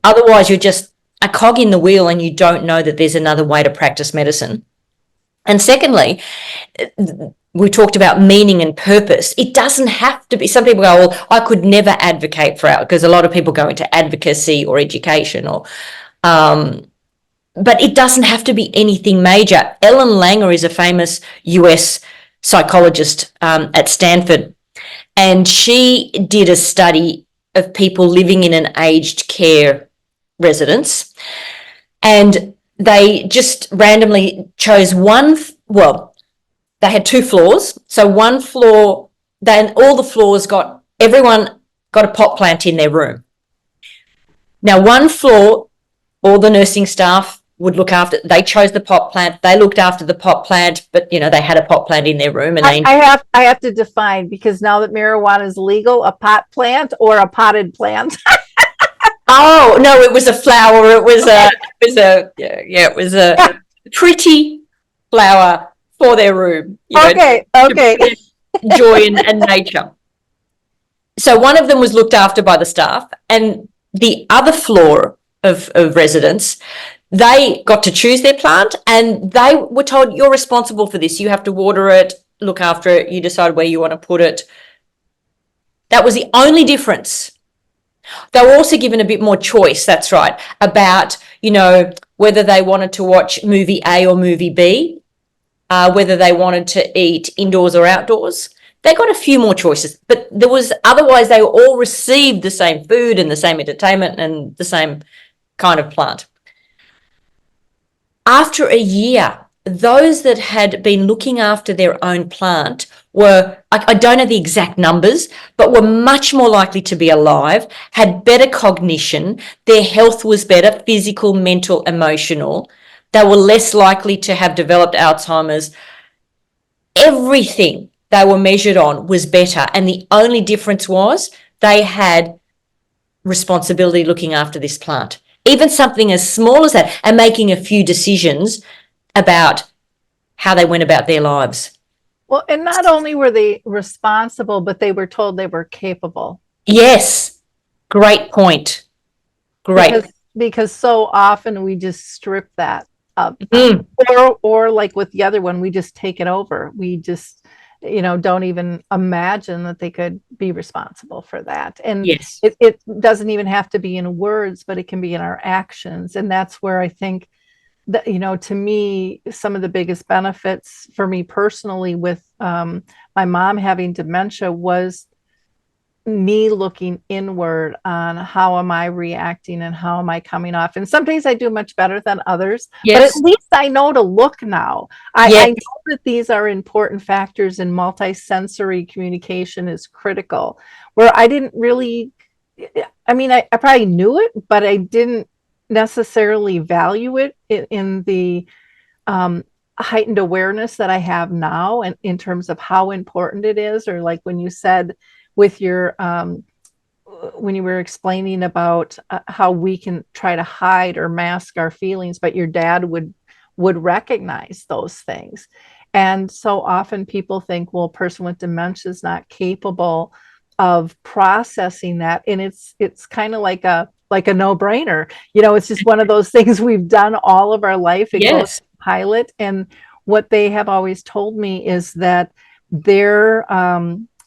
Otherwise, you're just a cog in the wheel and you don't know that there's another way to practice medicine. And secondly, we talked about meaning and purpose. It doesn't have to be, some people go, well, I could never advocate for because a lot of people go into advocacy or education but it doesn't have to be anything major. Ellen Langer is a famous US psychologist at Stanford, and she did a study of people living in an aged care residence, and they just randomly chose they had 2 floors. So one floor, then all the floors everyone got a pot plant in their room. Now, one floor, all the nursing staff would look after, they chose the pot plant, they looked after the pot plant, but they had a pot plant in their room and I have to define, because now that marijuana is legal, a pot plant or a potted plant. oh no, it was a flower, it was a pretty flower for their room, Okay. Okay. joy and nature. So one of them was looked after by the staff, and the other floor of residents, they got to choose their plant, and they were told, you're responsible for this. You have to water it, look after it, you decide where you want to put it. That was the only difference. They were also given a bit more choice, that's right, about, whether they wanted to watch movie A or movie B, whether they wanted to eat indoors or outdoors. They got a few more choices, but otherwise they all received the same food and the same entertainment and the same kind of plant. After a year, those that had been looking after their own plant were, I don't know the exact numbers, but were much more likely to be alive, had better cognition, their health was better, physical, mental, emotional. They were less likely to have developed Alzheimer's. Everything they were measured on was better. And the only difference was they had responsibility looking after this plant. Even something as small as that, and making a few decisions about how they went about their lives. Well, and not only were they responsible, but they were told they were capable. Yes, great point. Great. Because so often we just strip that up. Mm, Or like with the other one, we just take it over. We just, don't even imagine that they could be responsible for that. And yes. it doesn't even have to be in words, but it can be in our actions. And that's where I think that, to me, some of the biggest benefits for me personally with my mom having dementia was me looking inward on how am I reacting and how am I coming off. And some days I do much better than others, but at Yes. least I know to look now. I Yes. know that these are important factors, and multisensory communication is critical, where I didn't really, I mean, I probably knew it, but I didn't necessarily value it in the heightened awareness that I have now, and in terms of how important it is. Or like when you said with your when you were explaining about how we can try to hide or mask our feelings, but your dad would recognize those things. And so often people think, well, a person with dementia is not capable of processing that, and it's kind of like a no-brainer. It's just one of those things we've done all of our life. It goes Yes. pilot. And what they have always told me is that they're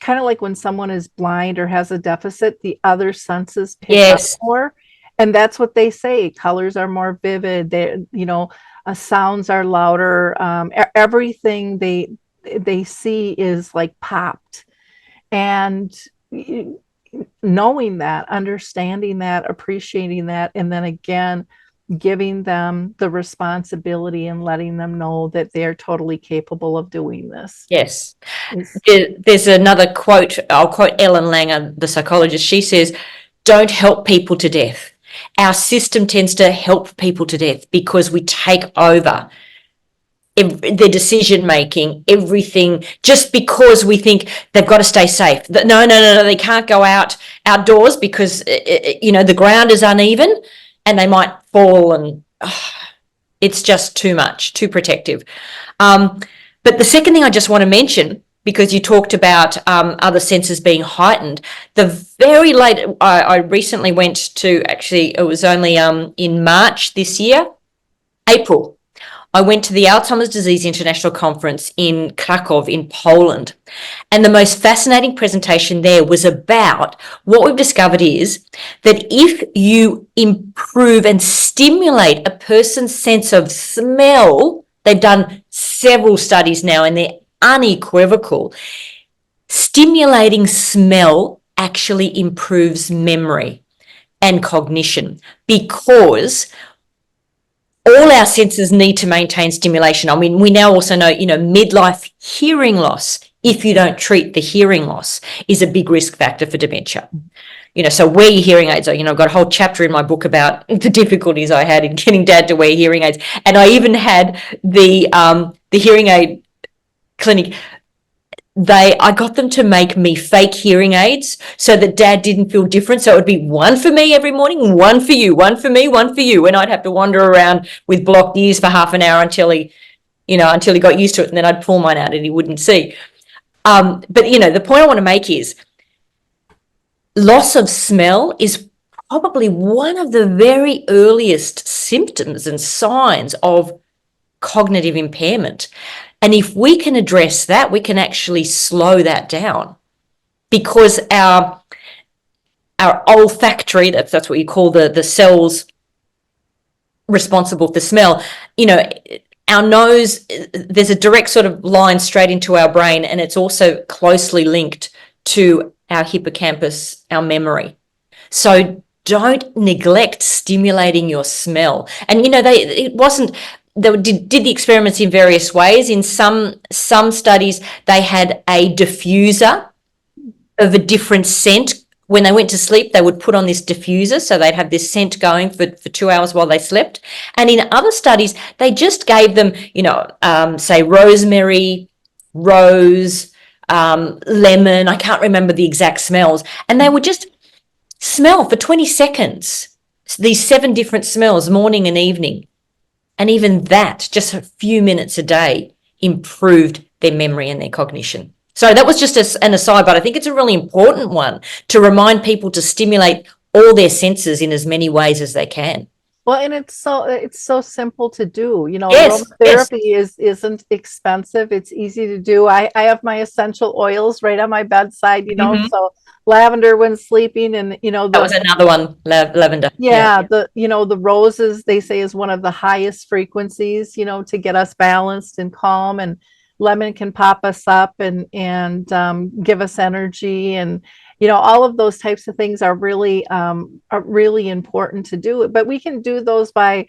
kind of like when someone is blind or has a deficit, the other senses pick up Yes. more. And that's what they say. Colors are more vivid. Sounds are louder. Everything they see is like popped. And knowing that, understanding that, appreciating that, and then again, giving them the responsibility and letting them know that they're totally capable of doing this. Yes. Is There's another quote. I'll quote Ellen Langer, the psychologist. She says, don't help people to death. Our system tends to help people to death because we take over their decision making, everything, just because we think they've got to stay safe. No, they can't go outdoors because the ground is uneven and they might fall, and it's just too much, too protective. But the second thing I just want to mention, because you talked about other senses being heightened, the very late, I recently went to, actually, it was only in March this year, April, I went to the Alzheimer's Disease International Conference in Krakow in Poland. And the most fascinating presentation there was about what we've discovered is that if you improve and stimulate a person's sense of smell, they've done several studies now and they're unequivocal, stimulating smell actually improves memory and cognition, because all our senses need to maintain stimulation. I mean, we now also know, midlife hearing loss, if you don't treat the hearing loss, is a big risk factor for dementia. So wear your hearing aids. I've got a whole chapter in my book about the difficulties I had in getting Dad to wear hearing aids. And I even had the hearing aid clinic. I got them to make me fake hearing aids so that Dad didn't feel different. So it would be one for me every morning, one for you, one for me, one for you. And I'd have to wander around with blocked ears for half an hour until he got used to it. And then I'd pull mine out and he wouldn't see. But the point I want to make is loss of smell is probably one of the very earliest symptoms and signs of cognitive impairment. And if we can address that, we can actually slow that down, because our olfactory, that's what you call the cells responsible for smell, our nose, there's a direct sort of line straight into our brain, and it's also closely linked to our hippocampus, our memory. So don't neglect stimulating your smell. And, it wasn't they did the experiments in various ways. In some studies, they had a diffuser of a different scent. When they went to sleep, they would put on this diffuser, so they'd have this scent going for 2 hours while they slept. And in other studies, they just gave them, say rosemary, rose, lemon. I can't remember the exact smells. And they would just smell for 20 seconds, these 7 different smells, morning and evening. And even that, just a few minutes a day, improved their memory and their cognition. So that was just an aside, but I think it's a really important one to remind people to stimulate all their senses in as many ways as they can. Well, and it's so simple to do. Yes, aromatherapy isn't expensive. It's easy to do. I have my essential oils right on my bedside, so lavender when sleeping, and that was another one, lavender. Yeah, the roses, they say, is one of the highest frequencies, to get us balanced and calm, and lemon can pop us up and give us energy, and all of those types of things are really important to do. But we can do those by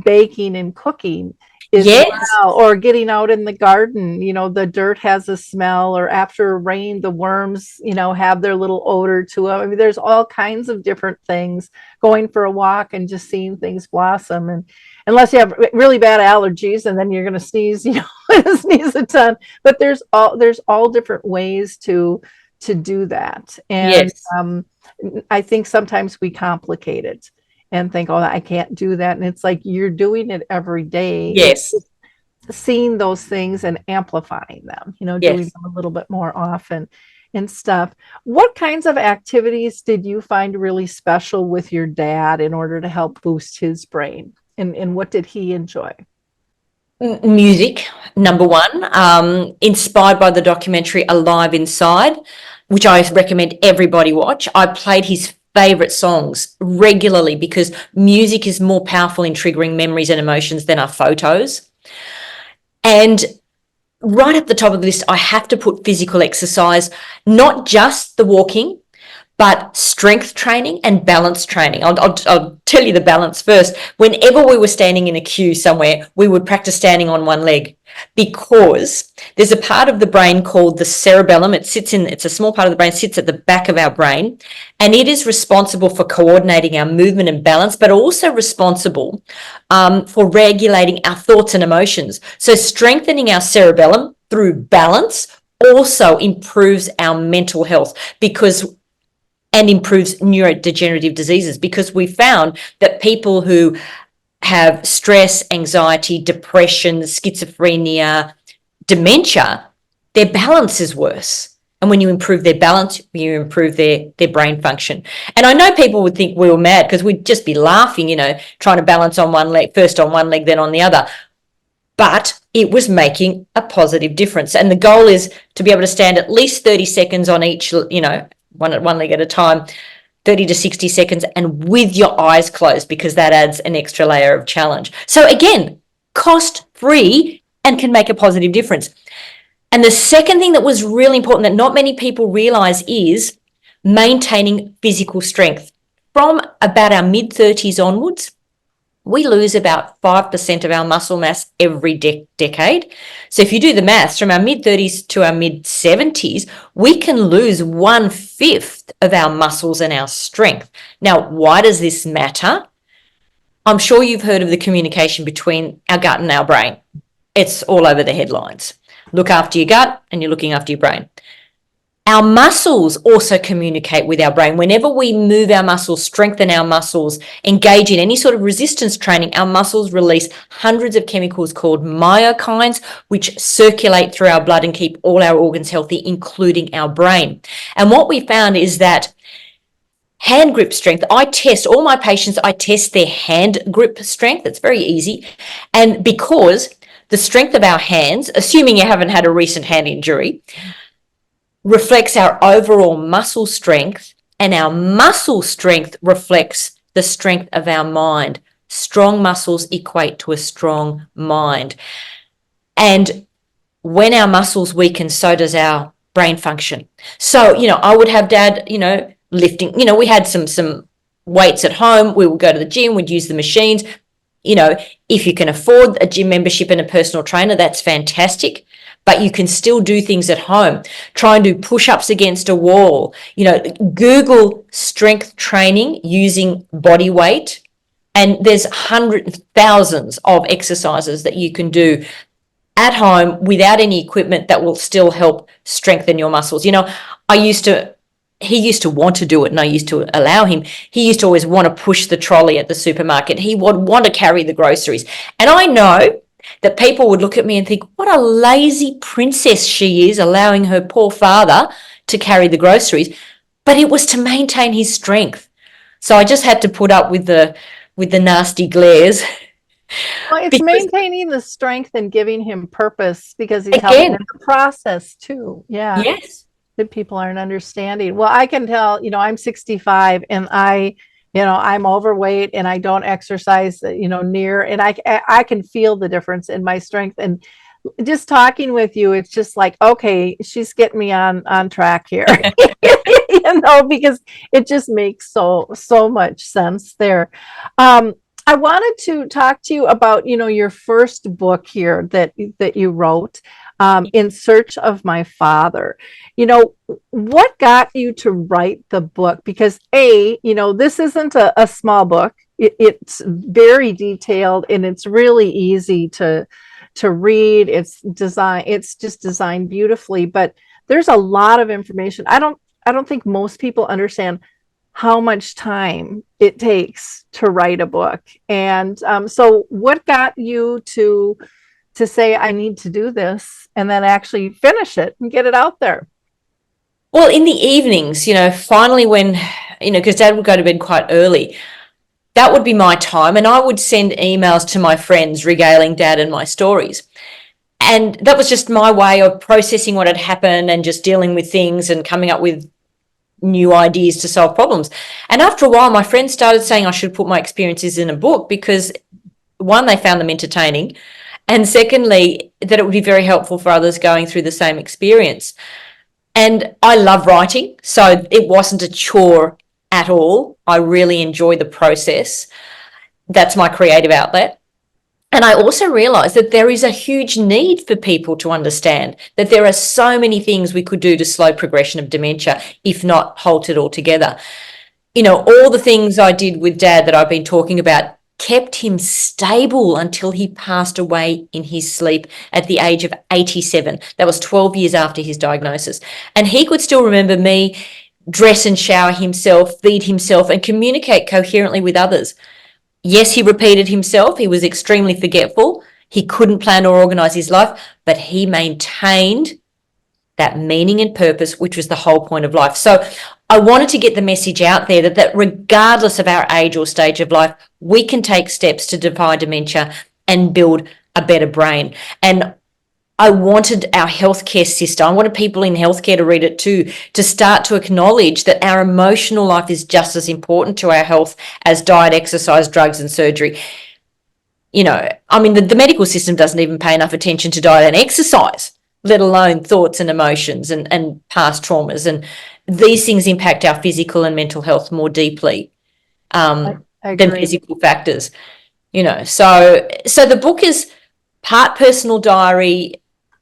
baking and cooking as well, or getting out in the garden. The dirt has a smell, or after rain, the worms, have their little odor to them. I mean, there's all kinds of different things. Going for a walk and just seeing things blossom, and unless you have really bad allergies, and then you're going to sneeze, sneeze a ton. But there's all different ways to do that, and I think sometimes we complicate it and think, oh, I can't do that. And it's like, you're doing it every day. Yes. Seeing those things and amplifying them, doing them a little bit more often and stuff. What kinds of activities did you find really special with your dad in order to help boost his brain? And what did he enjoy? Music, number one, inspired by the documentary Alive Inside, which I recommend everybody watch. I played his favorite songs regularly because music is more powerful in triggering memories and emotions than our photos. And right at the top of the list, I have to put physical exercise, not just the walking, but strength training and balance training. I'll tell you the balance first. Whenever we were standing in a queue somewhere, we would practice standing on one leg, because there's a part of the brain called the cerebellum. It's a small part of the brain, sits at the back of our brain, and it is responsible for coordinating our movement and balance, but also responsible for regulating our thoughts and emotions. So strengthening our cerebellum through balance also improves our mental health and improves neurodegenerative diseases, because we found that people who have stress, anxiety, depression, schizophrenia, dementia, their balance is worse. And when you improve their balance, you improve their brain function. And I know people would think we were mad because we'd just be laughing, trying to balance on one leg, first on one leg, then on the other. But it was making a positive difference. And the goal is to be able to stand at least 30 seconds on each, one leg at a time, 30 to 60 seconds, and with your eyes closed, because that adds an extra layer of challenge. So again, cost-free and can make a positive difference. And the second thing that was really important that not many people realize is maintaining physical strength. From about our mid-30s onwards, we lose about 5% of our muscle mass every decade. So if you do the maths, from our mid-30s to our mid-70s, we can lose 1/5 of our muscles and our strength. Now, why does this matter? I'm sure you've heard of the communication between our gut and our brain. It's all over the headlines. Look after your gut and you're looking after your brain. Our muscles also communicate with our brain. Whenever we move our muscles, strengthen our muscles, engage in any sort of resistance training, our muscles release hundreds of chemicals called myokines, which circulate through our blood and keep all our organs healthy, including our brain. And what we found is that hand grip strength, I test all my patients, I test their hand grip strength. It's very easy. And because the strength of our hands, assuming you haven't had a recent hand injury, reflects our overall muscle strength, and our muscle strength reflects the strength of our mind. Strong muscles equate to a strong mind. And when our muscles weaken, so does our brain function. So, I would have Dad, lifting, we had some weights at home. We would go to the gym, we'd use the machines. You know, if you can afford a gym membership and a personal trainer, that's fantastic. But you can still do things at home. Try and do push-ups against a wall. You know, Google strength training using body weight, and there's hundreds, thousands of exercises that you can do at home without any equipment that will still help strengthen your muscles. You know, he used to want to do it and I used to allow him. He used to always want to push the trolley at the supermarket. He would want to carry the groceries. And I know that people would look at me and think, what a lazy princess she is, allowing her poor father to carry the groceries. But it was to maintain his strength. So I just had to put up with the nasty glares. Well, it's Because maintaining the strength and giving him purpose because he's helping again, in the process too. Yeah. yes, That people aren't understanding. Well, I can tell, I'm 65 and I'm overweight and I don't exercise, near, and I can feel the difference in my strength. And just talking with you, it's just like, okay, she's getting me on track here, because it just makes so much sense there. I wanted to talk to you about, your first book here that you wrote, In Search of My Father. What got you to write the book? Because this isn't a small book. It's very detailed and it's really easy to read. It's just designed beautifully, but there's a lot of information. I don't think most people understand how much time it takes to write a book. And so what got you to say, I need to do this, and then actually finish it and get it out there? well, in the evenings, finally when, because Dad would go to bed quite early, that would be my time. And I would send emails to my friends regaling Dad and my stories. And that was just my way of processing what had happened and just dealing with things and coming up with new ideas to solve problems. And after a while, my friends started saying I should put my experiences in a book because, one, they found them entertaining. And secondly, that it would be very helpful for others going through the same experience. And I love writing, so it wasn't a chore at all. I really enjoy the process. That's my creative outlet. And I also realized that there is a huge need for people to understand that there are so many things we could do to slow progression of dementia, if not halt it altogether. All the things I did with Dad that I've been talking about kept him stable until he passed away in his sleep at the age of 87. That was 12 years after his diagnosis. And he could still remember me, dress and shower himself, feed himself, and communicate coherently with others. Yes, he repeated himself. He was extremely forgetful. He couldn't plan or organize his life, but he maintained that meaning and purpose, which was the whole point of life. So I wanted to get the message out there that regardless of our age or stage of life, we can take steps to defy dementia and build a better brain. And I wanted our healthcare system, I wanted people in healthcare to read it too, to start to acknowledge that our emotional life is just as important to our health as diet, exercise, drugs, and surgery. The medical system doesn't even pay enough attention to diet and exercise, let alone thoughts and emotions and past traumas. And these things impact our physical and mental health more deeply I than agree. physical factors. So the book is part personal diary,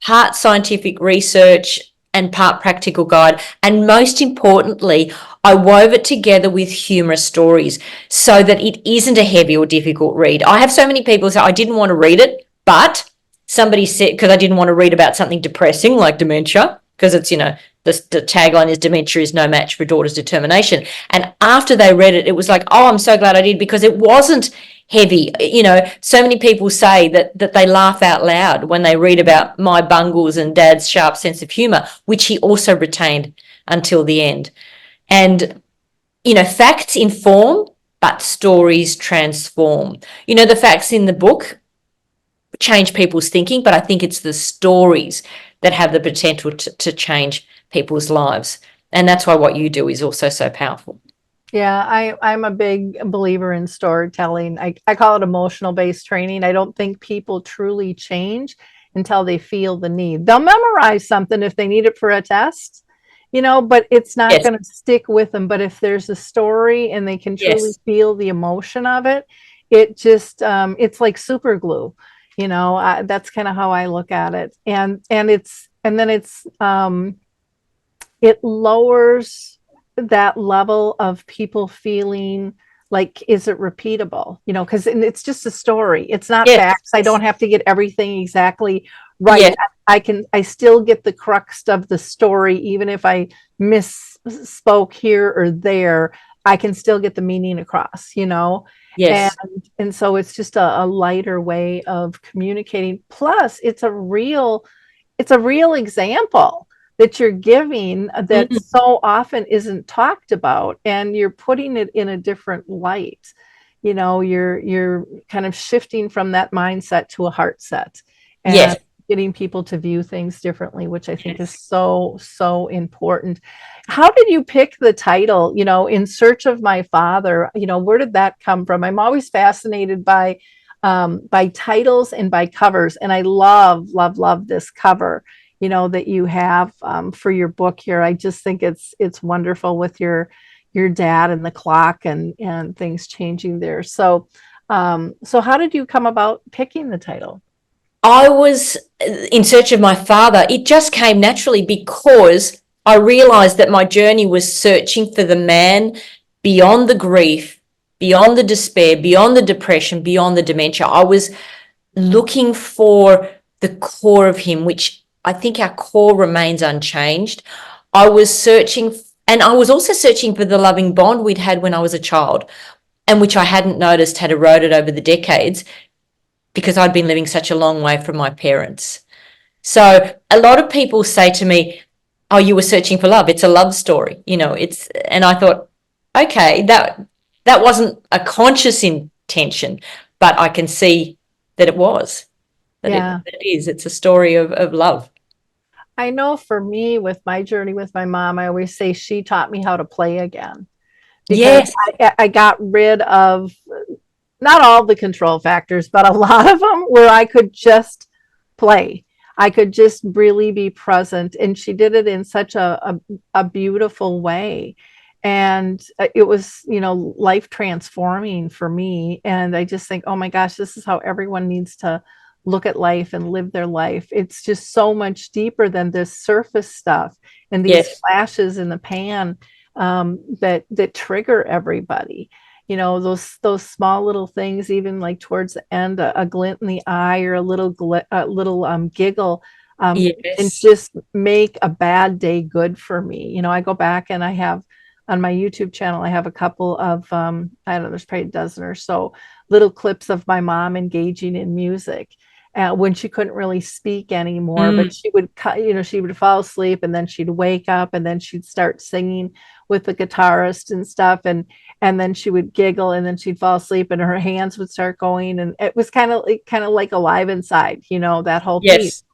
part scientific research, and part practical guide. And most importantly, I wove it together with humorous stories so that it isn't a heavy or difficult read. I have so many people say I didn't want to read it, but somebody said, because I didn't want to read about something depressing like dementia, because it's, the tagline is dementia is no match for daughter's determination. And after they read it, it was like, oh, I'm so glad I did, because it wasn't heavy. So many people say that they laugh out loud when they read about my bungles and Dad's sharp sense of humor, which he also retained until the end. And, facts inform, but stories transform. The facts in the book change people's thinking, but I think it's the stories that have the potential to change people's lives. And that's why what you do is also so powerful. Yeah, I'm a big believer in storytelling. I call it emotional based training. I don't think people truly change until they feel the need. They'll memorize something if they need it for a test, but it's not Yes, going to stick with them. But if there's a story and they can truly yes. feel the emotion of it, it just it's like super glue, that's kind of how I look at it. And it lowers that level of people feeling like, is it repeatable? Because it's just a story. It's not Yes, facts. I don't have to get everything exactly right. yes, I still get the crux of the story, even if I misspoke here or there. I can still get the meaning across, and yes. so it's just a lighter way of communicating. Plus, it's a real example that you're giving that Mm, so often isn't talked about, and you're putting it in a different light. You're kind of shifting from that mindset to a heart set, and yes, getting people to view things differently, which I think is yes. so important. How did you pick the title, In Search of My Father? Where did that come from? I'm always fascinated by titles and by covers. And I love this cover, that you have for your book here. I just think it's wonderful with your dad and the clock and things changing there. So how did you come about picking the title? I was in search of my father. It just came naturally because I realized that my journey was searching for the man beyond the grief, beyond the despair, beyond the depression, beyond the dementia. I was looking for the core of him, which I think our core remains unchanged. I was searching, and I was also searching for the loving bond we'd had when I was a child, and which I hadn't noticed had eroded over the decades because I'd been living such a long way from my parents. So a lot of people say to me, "Oh, you were searching for love. It's a love story." And I thought, okay, that wasn't a conscious intention, but I can see that it was, Yeah. that it is. It's a story of love. I know for me, with my journey with my mom, I always say she taught me how to play again, because Yes. I got rid of not all the control factors, but a lot of them, where I could just play. I could just really be present. And she did it in such a beautiful way. And it was, life transforming for me. And I just think, oh my gosh, this is how everyone needs to look at life and live their life. It's just so much deeper than this surface stuff and these Yes. flashes in the pan, that trigger everybody. Those small little things, even like towards the end, a glint in the eye or a little giggle, can Yes. just make a bad day good for me. I go back and I have on my YouTube channel, I have a couple of, I don't know, there's probably a dozen or so little clips of my mom engaging in music. When she couldn't really speak anymore, Mm, but she would fall asleep, and then she'd wake up, and then she'd start singing with the guitarist and stuff. And then she would giggle, and then she'd fall asleep, and her hands would start going, and it was kind of like alive inside, that whole piece. yes.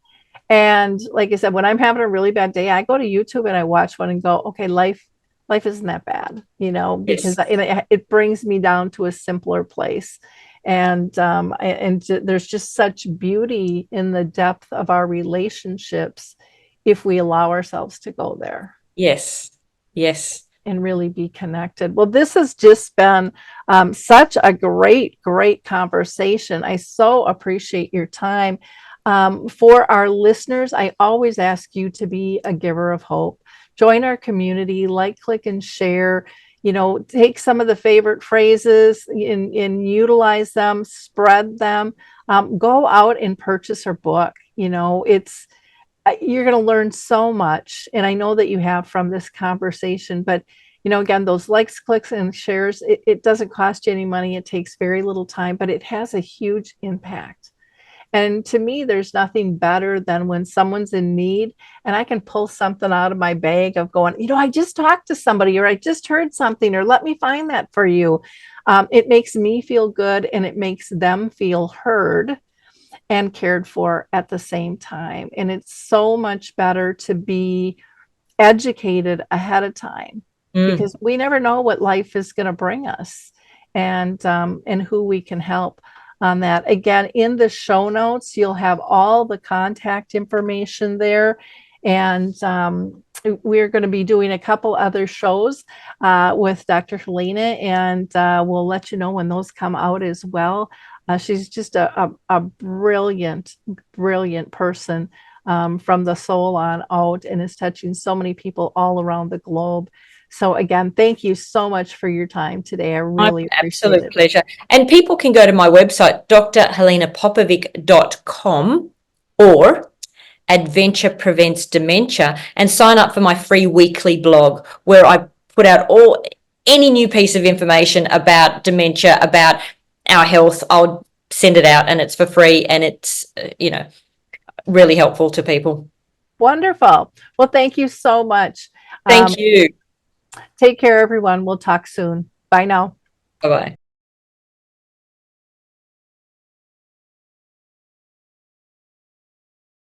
And like I said, when I'm having a really bad day, I go to YouTube and I watch one and go, okay, life isn't that bad, because Yes. it brings me down to a simpler place. And there's just such beauty in the depth of our relationships if we allow ourselves to go there Yes. Yes. and really be connected. Well, this has just been such a great conversation. I so appreciate your time. For our listeners, I always ask you to be a giver of hope. Join our community, like, click, and share. Take some of the favorite phrases and utilize them, spread them. Go out and purchase her book. It's you're going to learn so much. And I know that you have from this conversation, but again, those likes, clicks, and shares, it doesn't cost you any money. It takes very little time, but it has a huge impact. And to me, there's nothing better than when someone's in need and I can pull something out of my bag of going, I just talked to somebody, or I just heard something, or let me find that for you. It makes me feel good, and it makes them feel heard and cared for at the same time. And it's so much better to be educated ahead of time, Mm, because we never know what life is going to bring us, and who we can help on that. Again, in the show notes, you'll have all the contact information there. And we're going to be doing a couple other shows with Dr. Helena, and we'll let you know when those come out as well. She's just a brilliant, brilliant person from the soul on out, and is touching so many people all around the globe. So again, thank you so much for your time today. I really appreciate Absolute it. pleasure. And people can go to my website, drhelenapopovic.com, or Adventure Prevents Dementia, and sign up for my free weekly blog where I put out any new piece of information about dementia, about our health. I'll send it out, and it's for free, and it's really helpful to people. Wonderful. Well, thank you so much. Thank you. Take care, everyone. We'll talk soon. Bye now. Bye-bye.